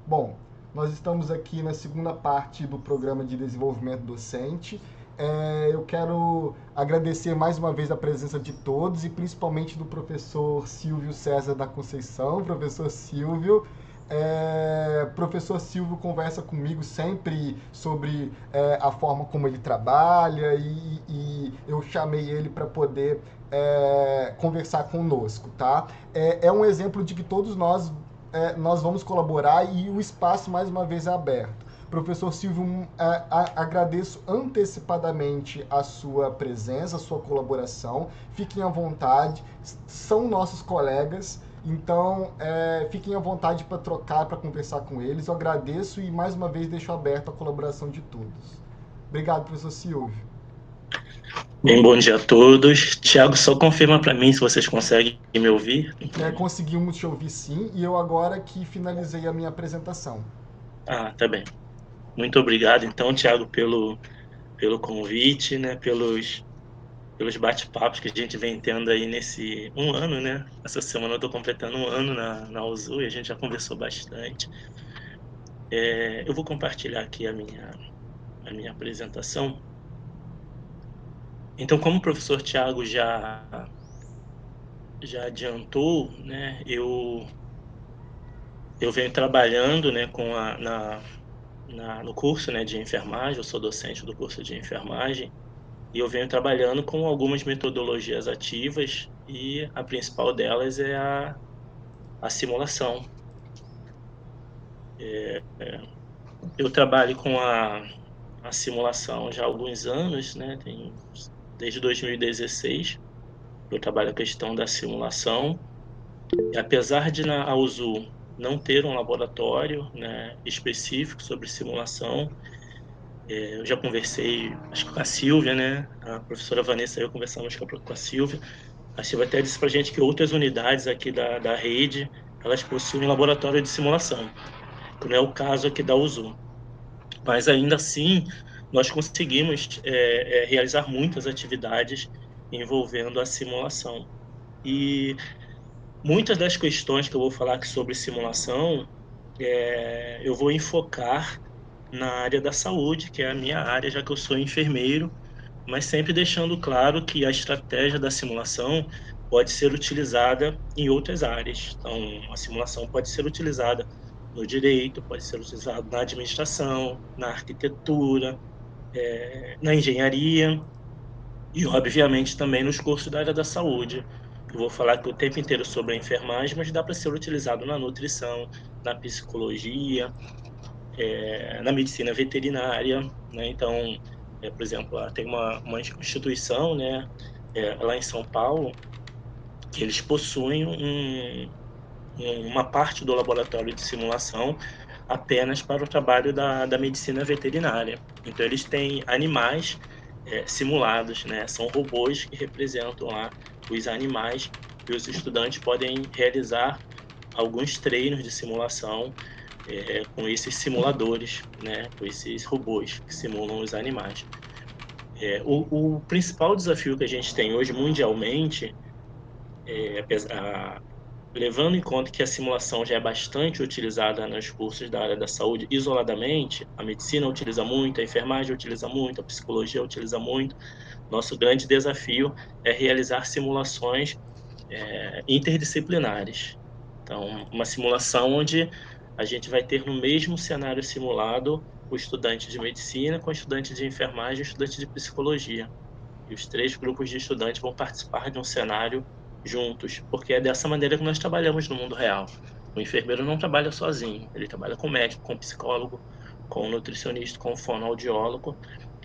Bom, nós estamos aqui na segunda parte do programa de desenvolvimento docente. Eu quero agradecer mais uma vez a presença de todos e principalmente do professor Silvio César da Conceição. Professor Silvio, professor Silvio conversa comigo sempre sobre a forma como ele trabalha e eu chamei ele para poder conversar conosco, tá? É um exemplo de que todos nós vamos colaborar e o espaço mais uma vez é aberto. Professor Silvio, agradeço antecipadamente a sua presença, a sua colaboração. Fiquem à vontade, são nossos colegas, então fiquem à vontade para trocar, para conversar com eles. Eu agradeço e mais uma vez deixo aberto a colaboração de todos. Obrigado, professor Silvio. Bem, bom dia a todos. Tiago, só confirma para mim se vocês conseguem me ouvir. Conseguimos te ouvir sim, e eu agora que finalizei a minha apresentação. Ah, tá bem. Muito obrigado, então, Tiago, pelo convite, né? Pelos bate-papos que a gente vem tendo aí nesse um ano, né? Essa semana eu estou completando um ano na USU e a gente já conversou bastante. Eu vou compartilhar aqui a minha apresentação. Então, como o professor Tiago já adiantou, né? Eu venho trabalhando, né, no curso, né, de enfermagem. Eu sou docente do curso de enfermagem e eu venho trabalhando com algumas metodologias ativas e a principal delas é a simulação. Eu trabalho com a simulação já há alguns anos, né, desde 2016 eu trabalho a questão da simulação. E apesar de na USU não ter um laboratório, né, específico sobre simulação, eu já conversei, acho que com a Silvia, né? A professora Vanessa e eu conversamos com a Silvia. A Silvia até disse para a gente que outras unidades aqui da rede, elas possuem laboratório de simulação, que não é o caso aqui da USU. Mas ainda assim, nós conseguimos realizar muitas atividades envolvendo a simulação. E muitas das questões que eu vou falar aqui sobre simulação, eu vou enfocar na área da saúde, que é a minha área, já que eu sou enfermeiro, mas sempre deixando claro que a estratégia da simulação pode ser utilizada em outras áreas. Então, a simulação pode ser utilizada no direito, pode ser utilizada na administração, na arquitetura, na engenharia e, obviamente, também nos cursos da área da saúde. Eu vou falar aqui o tempo inteiro sobre a enfermagem, mas dá para ser utilizado na nutrição, na psicologia, na medicina veterinária, né? Então, por exemplo, lá tem uma instituição, né, lá em São Paulo, que eles possuem uma parte do laboratório de simulação apenas para o trabalho da medicina veterinária. Então, eles têm animais simulados, né? São robôs que representam lá os animais e os estudantes podem realizar alguns treinos de simulação com esses simuladores, né, com esses robôs que simulam os animais. O principal desafio que a gente tem hoje mundialmente, levando em conta que a simulação já é bastante utilizada nos cursos da área da saúde isoladamente, a medicina utiliza muito, a enfermagem utiliza muito, a psicologia utiliza muito. Nosso grande desafio é realizar simulações interdisciplinares. Então, uma simulação onde a gente vai ter no mesmo cenário simulado o estudante de medicina com o estudante de enfermagem e o estudante de psicologia. E os três grupos de estudantes vão participar de um cenário juntos, porque é dessa maneira que nós trabalhamos no mundo real. O enfermeiro não trabalha sozinho, ele trabalha com médico, com psicólogo, com nutricionista, com fonoaudiólogo,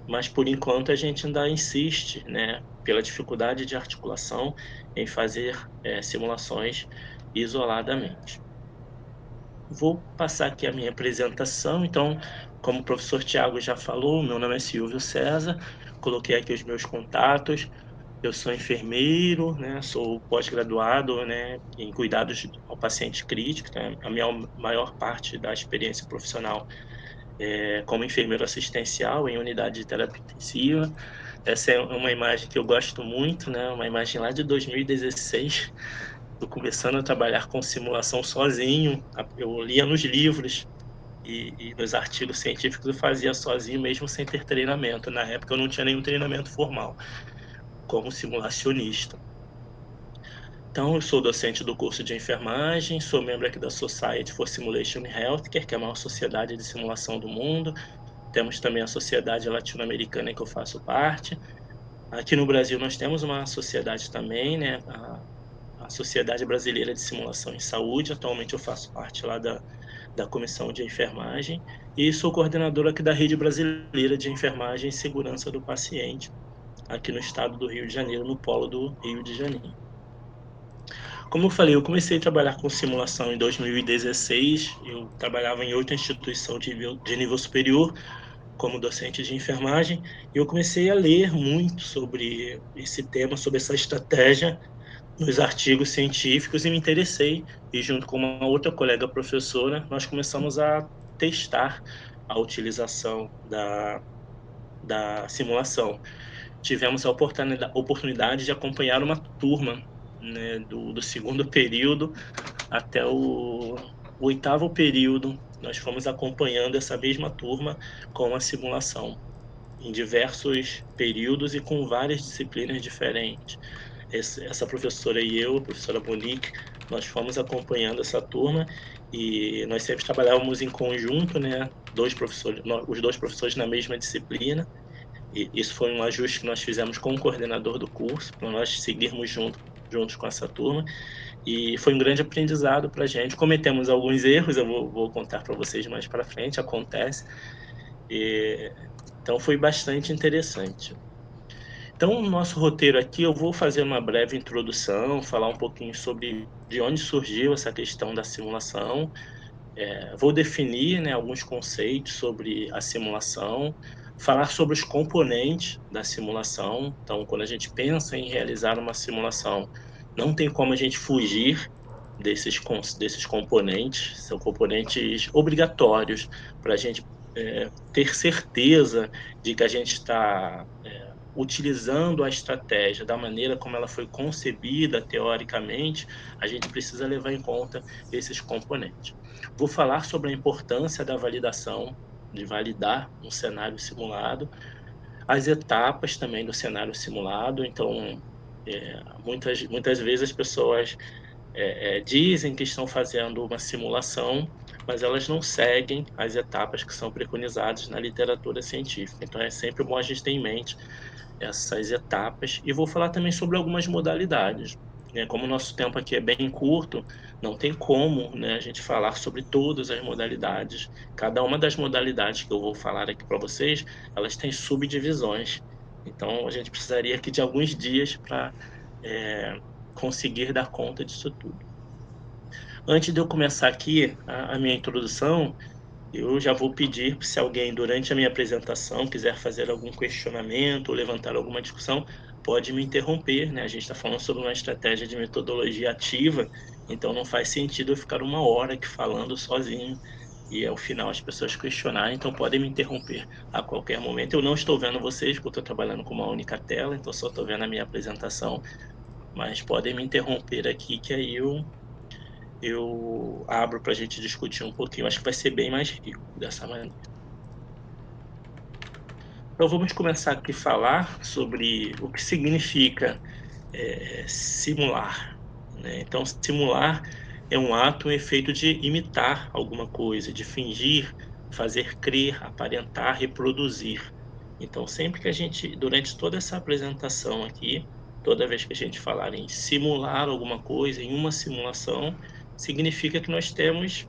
mas por enquanto a gente ainda insiste, né, pela dificuldade de articulação, em fazer simulações isoladamente. Vou passar aqui a minha apresentação. Então, como o professor Tiago já falou, meu nome é Silvio César, coloquei aqui os meus contatos. Eu sou enfermeiro, né, sou pós-graduado, né, em cuidados ao paciente crítico. Né, a minha maior parte da experiência profissional como enfermeiro assistencial em unidade de terapia intensiva. Essa é uma imagem que eu gosto muito, né? Uma imagem lá de 2016. Estou começando a trabalhar com simulação sozinho. Eu lia nos livros, e nos artigos científicos eu fazia sozinho, mesmo sem ter treinamento. Na época eu não tinha nenhum treinamento formal, como simulacionista. Então, eu sou docente do curso de enfermagem, sou membro aqui da Society for Simulation Healthcare, que é a maior sociedade de simulação do mundo. Temos também a Sociedade Latino-Americana, que eu faço parte. Aqui no Brasil nós temos uma sociedade também, né? A Sociedade Brasileira de Simulação em Saúde. Atualmente eu faço parte lá da Comissão de Enfermagem e sou coordenador aqui da Rede Brasileira de Enfermagem e Segurança do Paciente, aqui no estado do Rio de Janeiro, no polo do Rio de Janeiro. Como eu falei, eu comecei a trabalhar com simulação em 2016. Eu trabalhava em outra instituição de nível superior, como docente de enfermagem, e eu comecei a ler muito sobre esse tema, sobre essa estratégia nos artigos científicos e me interessei. E junto com uma outra colega professora, nós começamos a testar a utilização da simulação. Tivemos a oportunidade de acompanhar uma turma, né, do segundo período até o oitavo período. Nós fomos acompanhando essa mesma turma com a simulação, em diversos períodos e com várias disciplinas diferentes. Essa professora e eu, a professora Monique, nós fomos acompanhando essa turma e nós sempre trabalhávamos em conjunto, né? Os dois professores na mesma disciplina. E isso foi um ajuste que nós fizemos com o coordenador do curso, para nós seguirmos juntos com essa turma. E foi um grande aprendizado para a gente. Cometemos alguns erros, eu vou contar para vocês mais para frente, acontece. Então foi bastante interessante. Então, o nosso roteiro aqui, eu vou fazer uma breve introdução, falar um pouquinho sobre de onde surgiu essa questão da simulação. Vou definir, né, alguns conceitos sobre a simulação, falar sobre os componentes da simulação. Então, quando a gente pensa em realizar uma simulação, não tem como a gente fugir desses componentes. São componentes obrigatórios para a gente ter certeza de que a gente está utilizando a estratégia da maneira como ela foi concebida teoricamente. A gente precisa levar em conta esses componentes. Vou falar sobre a importância da validação, de validar um cenário simulado, as etapas também do cenário simulado. Então, muitas vezes as pessoas dizem que estão fazendo uma simulação, mas elas não seguem as etapas que são preconizadas na literatura científica. Então, é sempre bom a gente ter em mente essas etapas. E vou falar também sobre algumas modalidades. Como o nosso tempo aqui é bem curto, não tem como, né, a gente falar sobre todas as modalidades. Cada uma das modalidades que eu vou falar aqui para vocês, elas têm subdivisões. Então, a gente precisaria aqui de alguns dias para conseguir dar conta disso tudo. Antes de eu começar aqui a minha introdução, eu já vou pedir, se alguém durante a minha apresentação quiser fazer algum questionamento ou levantar alguma discussão, pode me interromper, né? A gente está falando sobre uma estratégia de metodologia ativa, então não faz sentido eu ficar uma hora aqui falando sozinho e ao final as pessoas questionarem, então podem me interromper a qualquer momento. Eu não estou vendo vocês, porque eu estou trabalhando com uma única tela, então só estou vendo a minha apresentação, mas podem me interromper aqui que aí eu abro para a gente discutir um pouquinho. Acho que vai ser bem mais rico dessa maneira. Então, vamos começar aqui a falar sobre o que significa simular, né? Então, simular é um ato, um efeito de imitar alguma coisa, de fingir, fazer crer, aparentar, reproduzir. Então, sempre que a gente, durante toda essa apresentação aqui, toda vez que a gente falar em simular alguma coisa, em uma simulação, significa que nós temos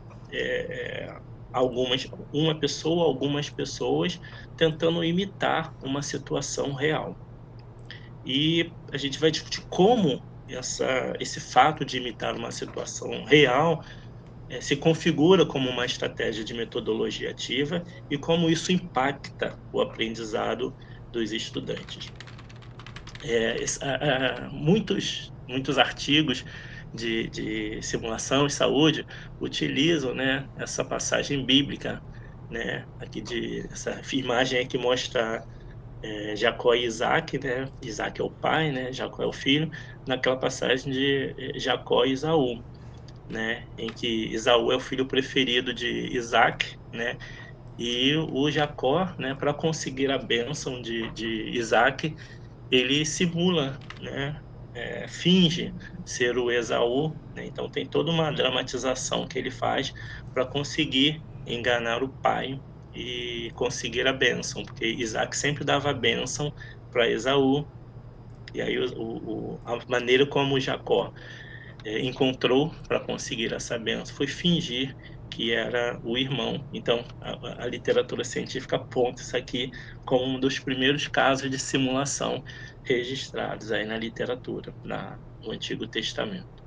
uma pessoa, algumas pessoas tentando imitar uma situação real. E a gente vai discutir como esse fato de imitar uma situação real se configura como uma estratégia de metodologia ativa e como isso impacta o aprendizado dos estudantes. Muitos artigos de simulação e saúde utilizam, né, essa passagem bíblica, né, essa imagem que mostra Jacó e Isaac, né? Isaac é o pai, né? Jacó é o filho, naquela passagem de Jacó e Esaú. né, em que Esaú é o filho preferido de Isaac, né, e o Jacó, né, para conseguir a bênção de Isaac, ele simula, né, finge ser o Esaú, né, então tem toda uma dramatização que ele faz para conseguir enganar o pai e conseguir a bênção, porque Isaac sempre dava a bênção para Esaú, e aí a maneira como Jacó encontrou para conseguir essa bênção foi fingir que era o irmão. Então, a literatura científica aponta isso aqui como um dos primeiros casos de simulação registrados aí na literatura, no Antigo Testamento.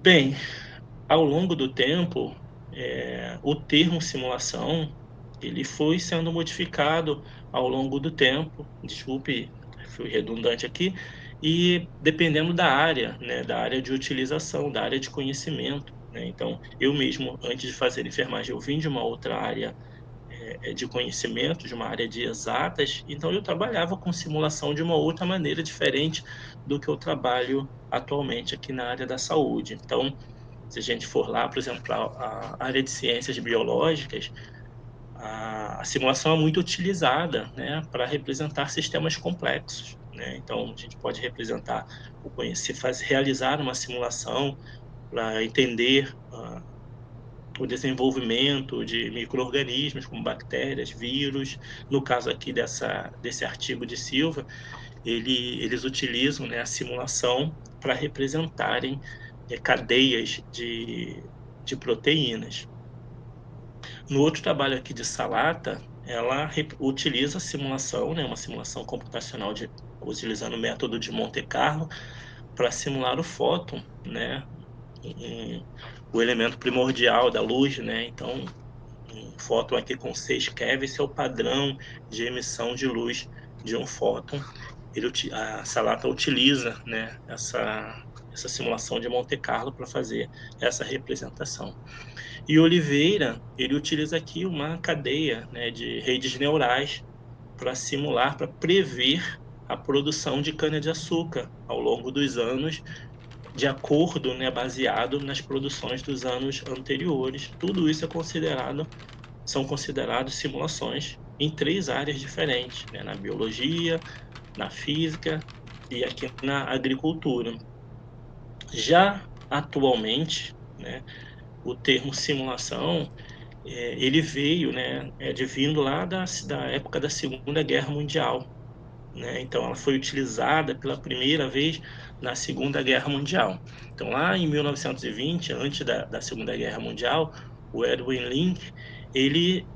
Bem, ao longo do tempo, o termo simulação ele foi sendo modificado ao longo do tempo. Desculpe, fui redundante aqui. E dependendo da área, né, da área de utilização, da área de conhecimento, né? Então, eu mesmo, antes de fazer enfermagem, eu vim de uma outra área de conhecimento, de uma área de exatas, então eu trabalhava com simulação de uma outra maneira diferente do que eu trabalho atualmente aqui na área da saúde. Então, se a gente for lá, por exemplo, a área de ciências biológicas, a simulação é muito utilizada, né, para representar sistemas complexos, né? Então, a gente pode representar realizar uma simulação para entender o desenvolvimento de micro-organismos como bactérias, vírus. No caso aqui desse artigo de Silva, eles utilizam, né, a simulação para representarem cadeias de proteínas. No outro trabalho aqui de Salata, ela utiliza a simulação, né, uma simulação computacional utilizando o método de Monte Carlo para simular o fóton, né, o elemento primordial da luz, né? Então, um fóton aqui com 6 keV, esse é o padrão de emissão de luz de um fóton. A Salata utiliza, né, essa simulação de Monte Carlo para fazer essa representação. E Oliveira, ele utiliza aqui uma cadeia, né, de redes neurais para simular, para prever a produção de cana-de-açúcar ao longo dos anos, de acordo, né, baseado nas produções dos anos anteriores. Tudo isso são considerados simulações em 3 áreas diferentes, né, na biologia, na física e aqui na agricultura. Já atualmente, né, o termo simulação ele veio, né, advindo lá da época da Segunda Guerra Mundial, né? Então ela foi utilizada pela primeira vez na Segunda Guerra Mundial. Então lá em 1920, antes da Segunda Guerra Mundial, o Edwin Link, ele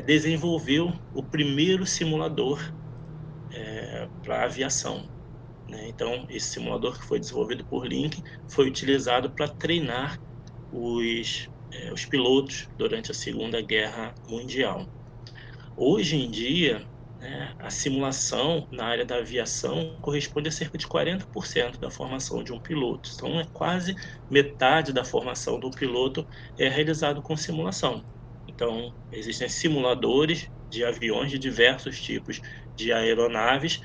desenvolveu o primeiro simulador para aviação, né? Então esse simulador que foi desenvolvido por Link foi utilizado para treinar os pilotos durante a Segunda Guerra Mundial. Hoje em dia, né, a simulação na área da aviação corresponde a cerca de 40% da formação de um piloto. Então, é quase metade da formação do piloto é realizado com simulação. Então, existem simuladores de aviões de diversos tipos de aeronaves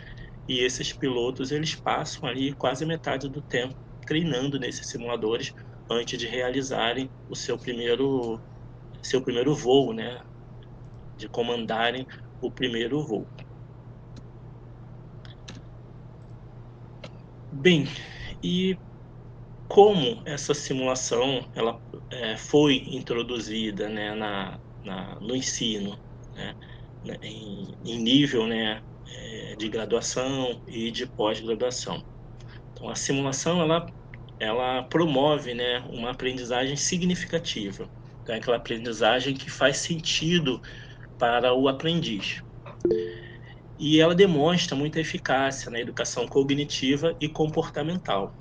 e esses pilotos eles passam ali quase metade do tempo treinando nesses simuladores antes de realizarem seu primeiro voo, né, de comandarem o primeiro voo. Bem, e como essa simulação ela foi introduzida, né, no ensino, né, em nível, né, de graduação e de pós-graduação. Então, a simulação ela promove, né, uma aprendizagem significativa. Então, é aquela aprendizagem que faz sentido para o aprendiz. E ela demonstra muita eficácia na educação cognitiva e comportamental.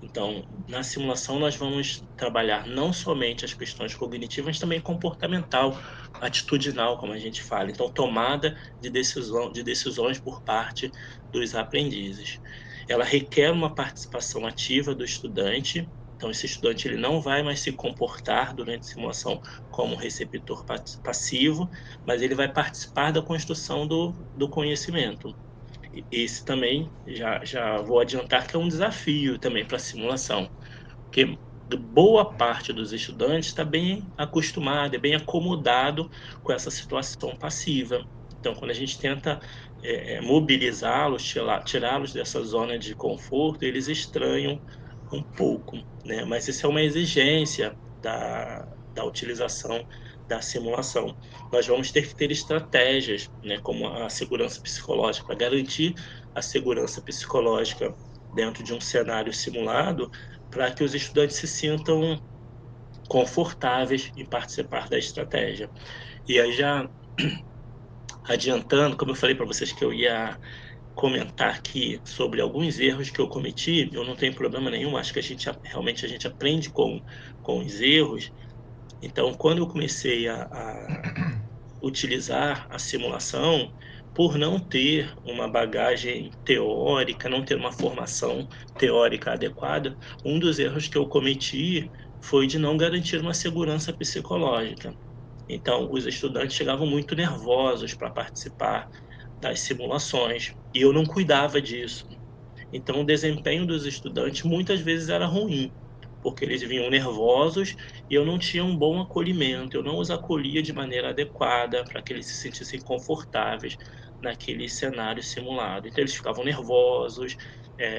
Então, na simulação, nós vamos trabalhar não somente as questões cognitivas, mas também comportamental, atitudinal, como a gente fala. Então, tomada de decisões por parte dos aprendizes. Ela requer uma participação ativa do estudante. Então, esse estudante ele não vai mais se comportar durante a simulação como um receptor passivo, mas ele vai participar da construção do conhecimento. Esse também, já vou adiantar que é um desafio também para a simulação, Porque boa parte dos estudantes está bem acostumado, é bem acomodado com essa situação passiva. Então, quando a gente tenta mobilizá-los, tirá-los dessa zona de conforto, eles estranham um pouco, né? Mas isso é uma exigência da utilização da simulação. Nós vamos ter que ter estratégias, né, como a segurança psicológica, para garantir a segurança psicológica dentro de um cenário simulado, para que os estudantes se sintam confortáveis em participar da estratégia. E aí já adiantando, como eu falei para vocês que eu ia comentar aqui sobre alguns erros que eu cometi, eu não tenho problema nenhum, acho que realmente a gente aprende com os erros. Então, quando eu comecei a utilizar a simulação, por não ter uma bagagem teórica, não ter uma formação teórica adequada, um dos erros que eu cometi foi de não garantir uma segurança psicológica. Então, os estudantes chegavam muito nervosos para participar das simulações e eu não cuidava disso. Então, o desempenho dos estudantes muitas vezes era ruim, porque eles vinham nervosos e eu não tinha um bom acolhimento, eu não os acolhia de maneira adequada para que eles se sentissem confortáveis naquele cenário simulado. Então, eles ficavam nervosos.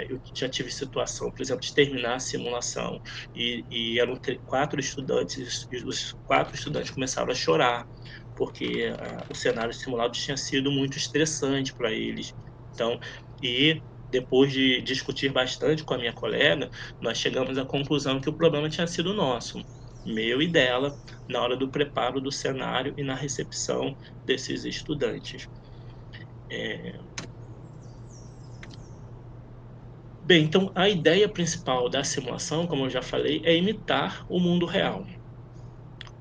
Eu já tive situação, por exemplo, de terminar a simulação e eram 4 estudantes, e os 4 estudantes começaram a chorar, porque o cenário simulado tinha sido muito estressante para eles. Então, e depois de discutir bastante com a minha colega, nós chegamos à conclusão que o problema tinha sido nosso, meu e dela, na hora do preparo do cenário e na recepção desses estudantes. Bem, então a ideia principal da simulação, como eu já falei, é imitar o mundo real.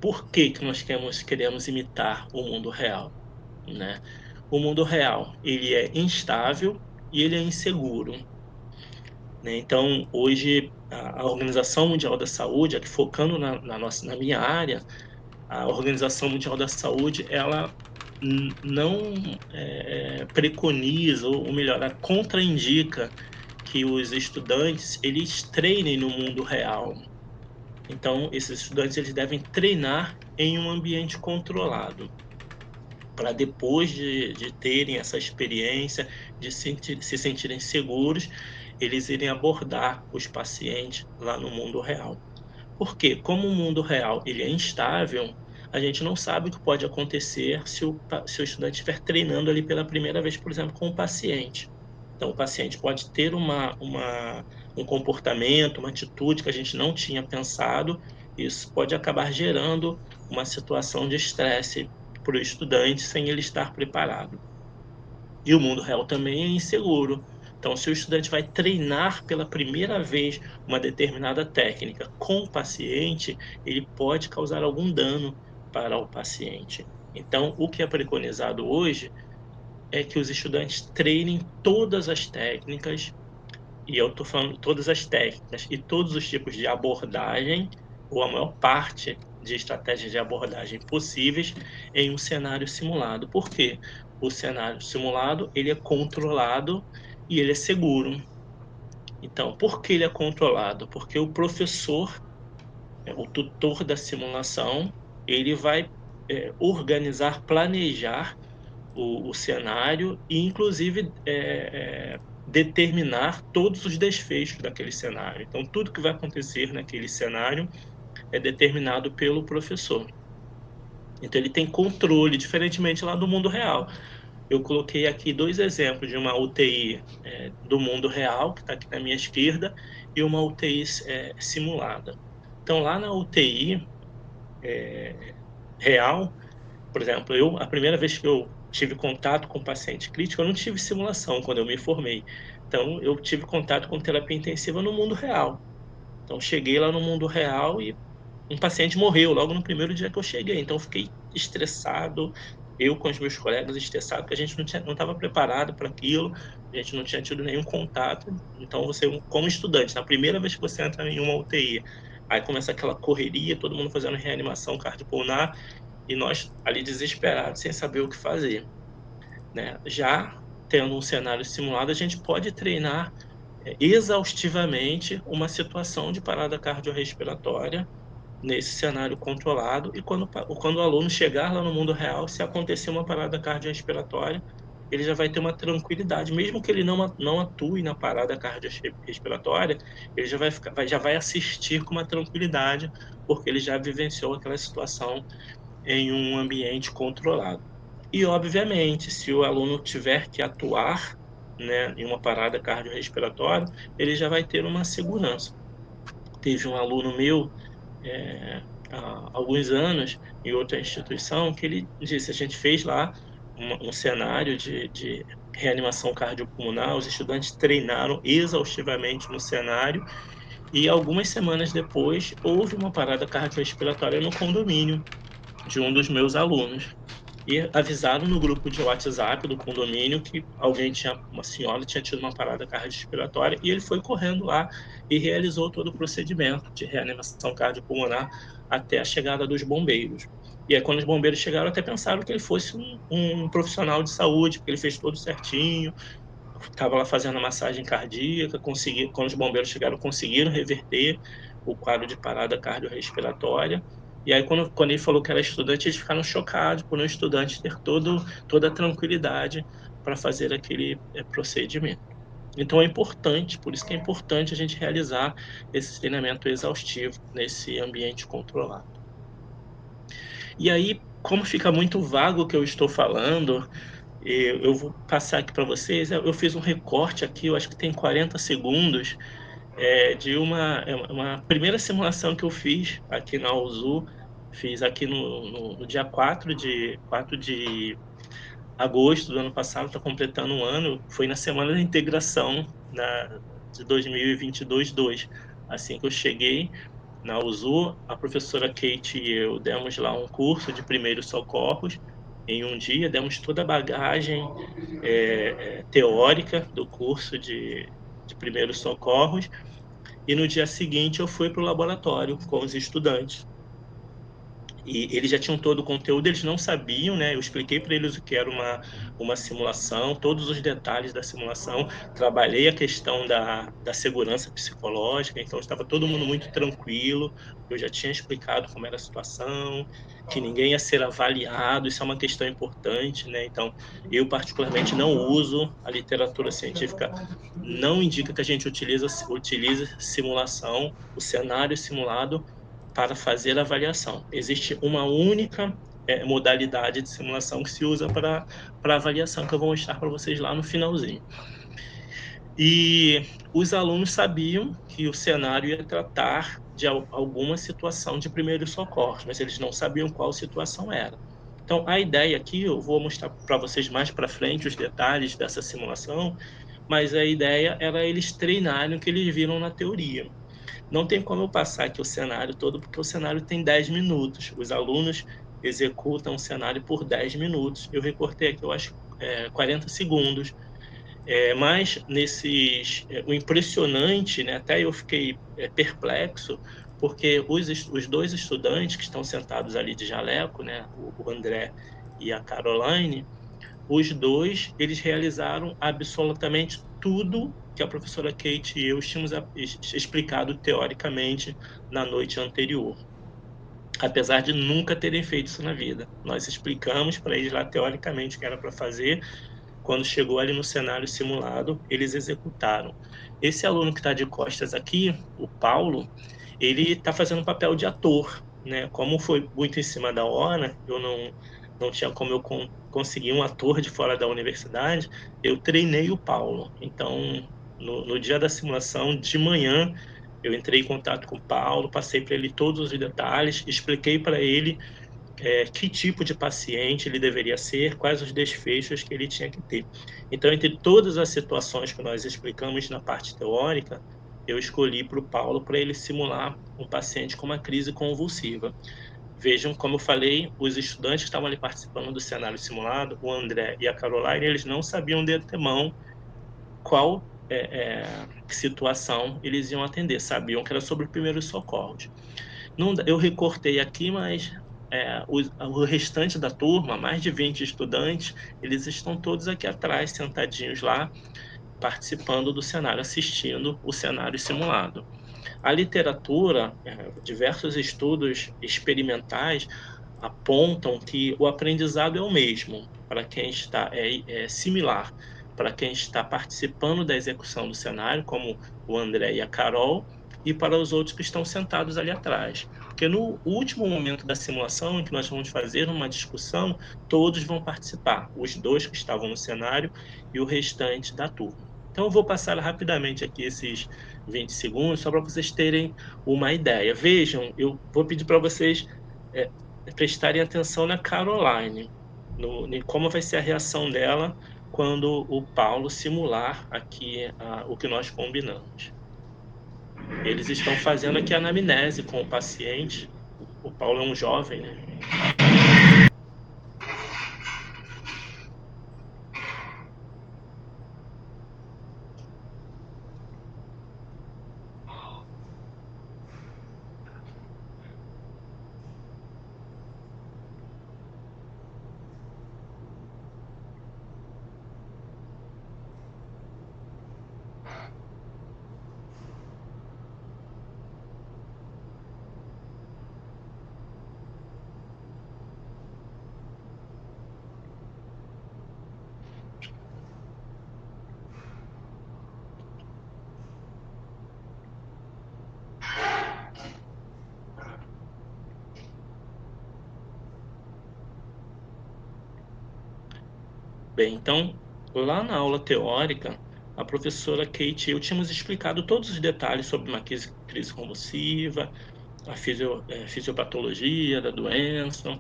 Por que que nós queremos imitar o mundo real, né? O mundo real, ele é instável e ele é inseguro, né? Então, hoje, a Organização Mundial da Saúde, aqui focando na minha área, a Organização Mundial da Saúde, ela não preconiza, ou melhor, ela contraindica que os estudantes eles treinem no mundo real. Então, esses estudantes eles devem treinar em um ambiente controlado, para depois de terem essa experiência, de se sentirem seguros, eles irem abordar os pacientes lá no mundo real. Porque, como o mundo real ele é instável, a gente não sabe o que pode acontecer se o estudante estiver treinando ali pela primeira vez, por exemplo, com o paciente. Então, o paciente pode ter um comportamento, uma atitude que a gente não tinha pensado, e isso pode acabar gerando uma situação de estresse para o estudante sem ele estar preparado. E o mundo real também é inseguro. Então, se o estudante vai treinar pela primeira vez uma determinada técnica com o paciente, ele pode causar algum dano para o paciente. Então, o que é preconizado hoje é que os estudantes treinem todas as técnicas, e eu estou falando todas as técnicas e todos os tipos de abordagem, ou a maior parte de estratégias de abordagem possíveis em um cenário simulado. Por quê? O cenário simulado, ele é controlado e ele é seguro. Então, por que ele é controlado? Porque o professor, o tutor da simulação, ele vai organizar, planejar o cenário e, inclusive, determinar todos os desfechos daquele cenário. Então, tudo que vai acontecer naquele cenário é determinado pelo professor. Então, ele tem controle, diferentemente lá do mundo real. Eu coloquei aqui 2 exemplos de uma UTI do mundo real, que está aqui na minha esquerda, e uma UTI simulada. Então, lá na UTI real, por exemplo, a primeira vez que eu tive contato com paciente crítico, eu não tive simulação quando eu me formei. Então, eu tive contato com terapia intensiva no mundo real. Então, cheguei lá no mundo real e um paciente morreu logo no primeiro dia que eu cheguei. Então, eu fiquei estressado, eu com os meus colegas estressados, porque a gente não estava preparado para aquilo, a gente não tinha tido nenhum contato. Então, você, como estudante, na primeira vez que você entra em uma UTI, aí começa aquela correria, todo mundo fazendo reanimação cardiopulmonar, e nós ali desesperados, sem saber o que fazer, né? Já tendo um cenário simulado, a gente pode treinar exaustivamente uma situação de parada cardiorrespiratória nesse cenário controlado, e quando o aluno chegar lá no mundo real, se acontecer uma parada cardiorrespiratória, ele já vai ter uma tranquilidade, mesmo que ele não atue na parada cardiorrespiratória, ele já vai assistir com uma tranquilidade, porque ele já vivenciou aquela situação em um ambiente controlado. E, obviamente, se o aluno tiver que atuar, né, em uma parada cardiorrespiratória, ele já vai ter uma segurança. Teve um aluno meu, há alguns anos, em outra instituição, que ele disse: a gente fez lá um cenário de reanimação cardiopulmonar, os estudantes treinaram exaustivamente no cenário, e algumas semanas depois houve uma parada cardiorrespiratória no condomínio de um dos meus alunos. E avisaram no grupo de WhatsApp do condomínio que uma senhora tinha tido uma parada cardiorrespiratória, e ele foi correndo lá e realizou todo o procedimento de reanimação cardiopulmonar até a chegada dos bombeiros. E aí, quando os bombeiros chegaram, até pensaram que ele fosse um profissional de saúde, porque ele fez tudo certinho, estava lá fazendo a massagem cardíaca, quando os bombeiros chegaram, conseguiram reverter o quadro de parada cardiorrespiratória. E aí, quando ele falou que era estudante, eles ficaram chocados por um estudante ter toda a tranquilidade para fazer aquele procedimento. Então, é importante, por isso que é importante a gente realizar esse treinamento exaustivo nesse ambiente controlado. E aí, como fica muito vago o que eu estou falando, eu vou passar aqui para vocês. Eu fiz um recorte aqui, eu acho que tem 40 segundos, de uma primeira simulação que eu fiz aqui na USU. Fiz aqui no dia 4 de agosto do ano passado, está completando um ano. Foi na semana da integração de 2022-2. Assim que eu cheguei na USU, a professora Kate e eu demos lá um curso de primeiros socorros em um dia, demos toda a bagagem teórica do curso de primeiros socorros, e no dia seguinte eu fui para o laboratório com os estudantes. E eles já tinham todo o conteúdo, eles não sabiam, né? Eu expliquei para eles o que era uma simulação, todos os detalhes da simulação, trabalhei a questão da segurança psicológica, então estava todo mundo muito tranquilo, eu já tinha explicado como era a situação, que ninguém ia ser avaliado, isso é uma questão importante, né? Então, eu particularmente não uso, a literatura científica não indica que a gente utilize simulação, o cenário simulado, para fazer a avaliação. Existe uma única modalidade de simulação que se usa para avaliação, que eu vou mostrar para vocês lá no finalzinho. E os alunos sabiam que o cenário ia tratar de alguma situação de primeiros socorros, mas eles não sabiam qual situação era. Então, a ideia aqui, eu vou mostrar para vocês mais para frente os detalhes dessa simulação, mas a ideia era eles treinarem o que eles viram na teoria. Não tem como eu passar aqui o cenário todo, porque o cenário tem 10 minutos. Os alunos executam o cenário por 10 minutos. Eu recortei aqui, eu acho, 40 segundos. Mas o impressionante, né, até eu fiquei perplexo, porque os dois estudantes que estão sentados ali de jaleco, né, o André e a Caroline, os dois, eles realizaram absolutamente tudo que a professora Kate e eu tínhamos explicado teoricamente na noite anterior. Apesar de nunca terem feito isso na vida. Nós explicamos para eles lá teoricamente o que era para fazer. Quando chegou ali no cenário simulado, eles executaram. Esse aluno que está de costas aqui, o Paulo, ele está fazendo papel de ator, né? Como foi muito em cima da hora, eu não tinha como eu conseguir um ator de fora da universidade, eu treinei o Paulo. Então, no dia da simulação, de manhã, eu entrei em contato com o Paulo, passei para ele todos os detalhes, expliquei para ele que tipo de paciente ele deveria ser, quais os desfechos que ele tinha que ter. Então, entre todas as situações que nós explicamos na parte teórica, eu escolhi para o Paulo para ele simular um paciente com uma crise convulsiva. Vejam, como eu falei, os estudantes que estavam ali participando do cenário simulado, o André e a Caroline, eles não sabiam de antemão qual situação eles iam atender, sabiam que era sobre primeiros socorros. Eu recortei aqui, mas o restante da turma, mais de 20 estudantes, eles estão todos aqui atrás, sentadinhos lá, participando do cenário, assistindo o cenário simulado. A literatura, diversos estudos experimentais apontam que o aprendizado é o mesmo para quem está similar para quem está participando da execução do cenário, como o André e a Carol, e para os outros que estão sentados ali atrás. Porque no último momento da simulação, em que nós vamos fazer uma discussão, todos vão participar, os 2 que estavam no cenário e o restante da turma. Então eu vou passar rapidamente aqui esses 20 segundos, só para vocês terem uma ideia. Vejam, eu vou pedir para vocês prestarem atenção na Caroline, em como vai ser a reação dela quando o Paulo simular aqui o que nós combinamos. Eles estão fazendo aqui a anamnese com o paciente. O Paulo é um jovem, né? Bem, então, lá na aula teórica, a professora Kate e eu tínhamos explicado todos os detalhes sobre uma crise convulsiva, a fisiopatologia da doença,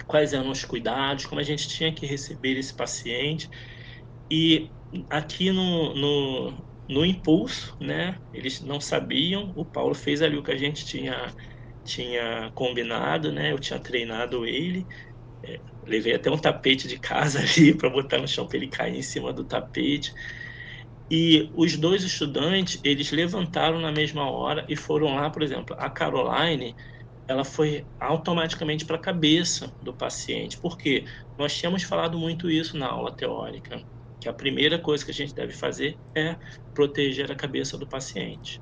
quais eram os cuidados, como a gente tinha que receber esse paciente. E aqui no impulso, né, eles não sabiam, o Paulo fez ali o que a gente tinha combinado, né, eu tinha treinado ele, levei até um tapete de casa ali para botar no chão para ele cair em cima do tapete. E os 2 estudantes, eles levantaram na mesma hora e foram lá, por exemplo, a Caroline, ela foi automaticamente para a cabeça do paciente. Por quê? Nós tínhamos falado muito isso na aula teórica, que a primeira coisa que a gente deve fazer é proteger a cabeça do paciente.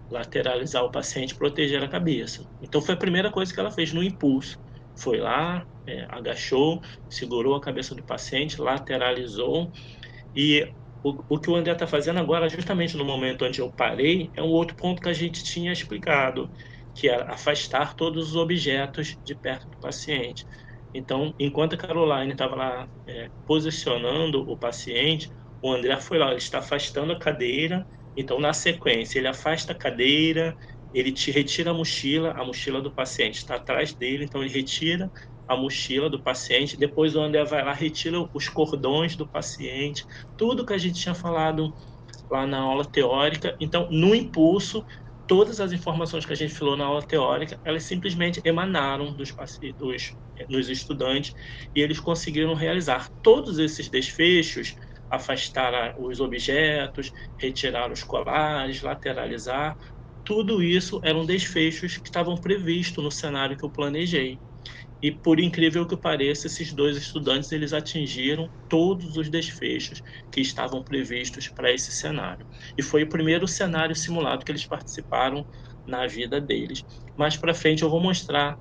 Lateralizar o paciente, proteger a cabeça. Então foi a primeira coisa que ela fez no impulso. Foi lá, agachou, segurou a cabeça do paciente, lateralizou. E o que o André está fazendo agora, justamente no momento onde eu parei, é um outro ponto que a gente tinha explicado, que é afastar todos os objetos de perto do paciente. Então, enquanto a Caroline estava lá posicionando o paciente, o André foi lá, ele está afastando a cadeira. Então, na sequência, ele afasta a cadeira, ele retira a mochila do paciente está atrás dele, então ele retira a mochila do paciente, depois o André vai lá, retira os cordões do paciente, tudo que a gente tinha falado lá na aula teórica. Então, no impulso, todas as informações que a gente falou na aula teórica, elas simplesmente emanaram dos estudantes e eles conseguiram realizar todos esses desfechos, afastar os objetos, retirar os colares, lateralizar. Tudo isso eram desfechos que estavam previstos no cenário que eu planejei. E, por incrível que pareça, esses 2 estudantes eles atingiram todos os desfechos que estavam previstos para esse cenário. E foi o primeiro cenário simulado que eles participaram na vida deles. Mais para frente eu vou mostrar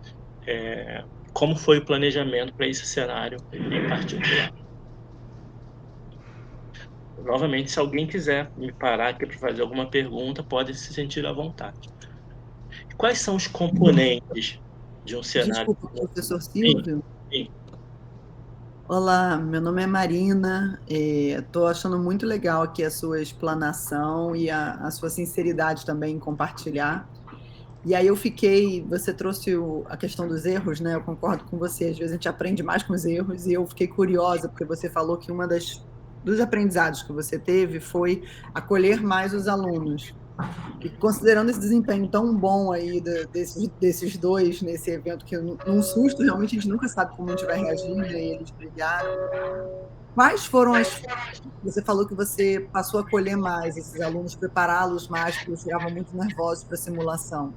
como foi o planejamento para esse cenário em particular. Novamente, se alguém quiser me parar aqui para fazer alguma pergunta, pode se sentir à vontade. Quais são os componentes de um cenário? Desculpa, professor Silvio. Sim. Olá, meu nome é Marina. Estou achando muito legal aqui a sua explanação e a sua sinceridade também em compartilhar. E aí você trouxe a questão dos erros, né? Eu concordo com você, às vezes a gente aprende mais com os erros, e eu fiquei curiosa, porque você falou que dos aprendizados que você teve foi acolher mais os alunos. E considerando esse desempenho tão bom aí desses 2 nesse evento, que num susto realmente a gente nunca sabe como a gente vai reagir, né? E eles brilharam. Quais foram Você falou que você passou a acolher mais esses alunos, prepará-los mais, porque eles chegavam muito nervosos para a simulação.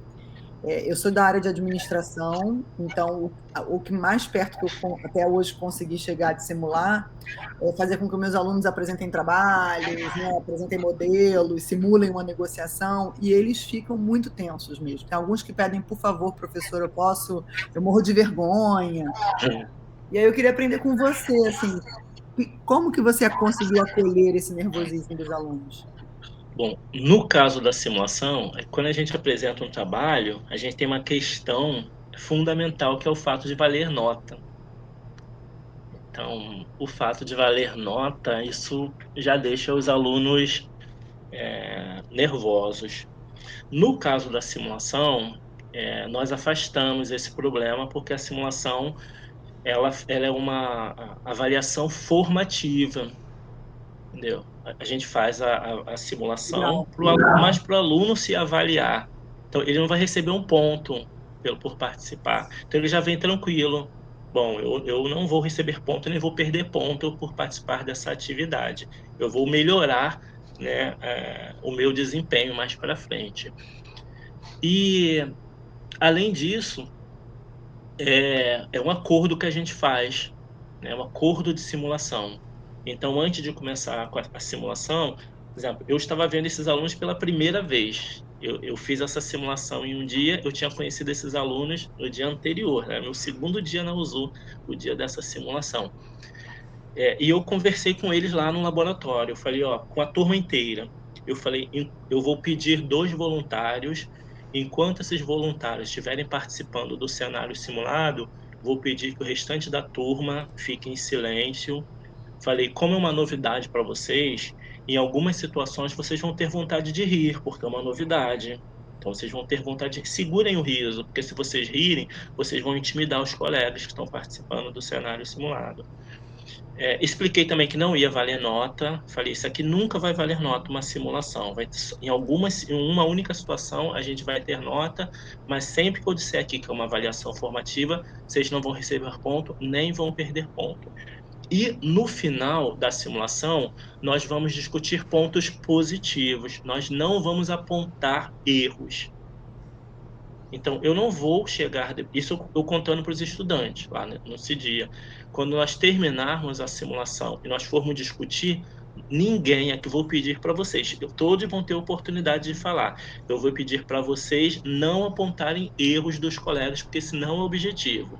Eu sou da área de administração, então o que mais perto que eu até hoje consegui chegar de simular é fazer com que os meus alunos apresentem trabalhos, né, apresentem modelos, simulem uma negociação, e eles ficam muito tensos mesmo. Tem alguns que pedem, por favor, professor, eu morro de vergonha. E aí eu queria aprender com você, assim, como que você conseguiu acolher esse nervosismo dos alunos? Bom, no caso da simulação, quando a gente apresenta um trabalho, a gente tem uma questão fundamental, que é o fato de valer nota. Então, o fato de valer nota, isso já deixa os alunos nervosos. No caso da simulação, nós afastamos esse problema, porque a simulação ela é uma avaliação formativa, entendeu? A gente faz a simulação mas para o aluno se avaliar. Então, ele não vai receber um ponto por participar. Então, ele já vem tranquilo. Bom, eu não vou receber ponto, nem vou perder ponto por participar dessa atividade. Eu vou melhorar, né, o meu desempenho mais para frente. E, além disso, é um acordo que a gente faz, né, um acordo de simulação. Então, antes de começar a simulação, por exemplo, eu estava vendo esses alunos pela primeira vez. Eu fiz essa simulação em um dia, eu tinha conhecido esses alunos no dia anterior, né, meu segundo dia na USU, o dia dessa simulação. E eu conversei com eles lá no laboratório, eu falei, com a turma inteira. Eu falei, eu vou pedir 2 voluntários, enquanto esses voluntários estiverem participando do cenário simulado, vou pedir que o restante da turma fique em silêncio. Falei, como é uma novidade para vocês, em algumas situações vocês vão ter vontade de rir, porque é uma novidade. Então vocês vão ter vontade de... Segurem o riso, porque se vocês rirem, vocês vão intimidar os colegas que estão participando do cenário simulado. Expliquei também que não ia valer nota. Falei, isso aqui nunca vai valer nota, uma simulação. Em uma única situação a gente vai ter nota, mas sempre que eu disser aqui que é uma avaliação formativa, vocês não vão receber ponto, nem vão perder ponto. E no final da simulação, nós vamos discutir pontos positivos. Nós não vamos apontar erros. Então, eu não vou chegar... Isso eu contando para os estudantes lá nesse dia. Quando nós terminarmos a simulação e nós formos discutir, ninguém aqui, vou pedir para vocês, todos vão ter oportunidade de falar. Eu vou pedir para vocês não apontarem erros dos colegas, porque esse não é o objetivo.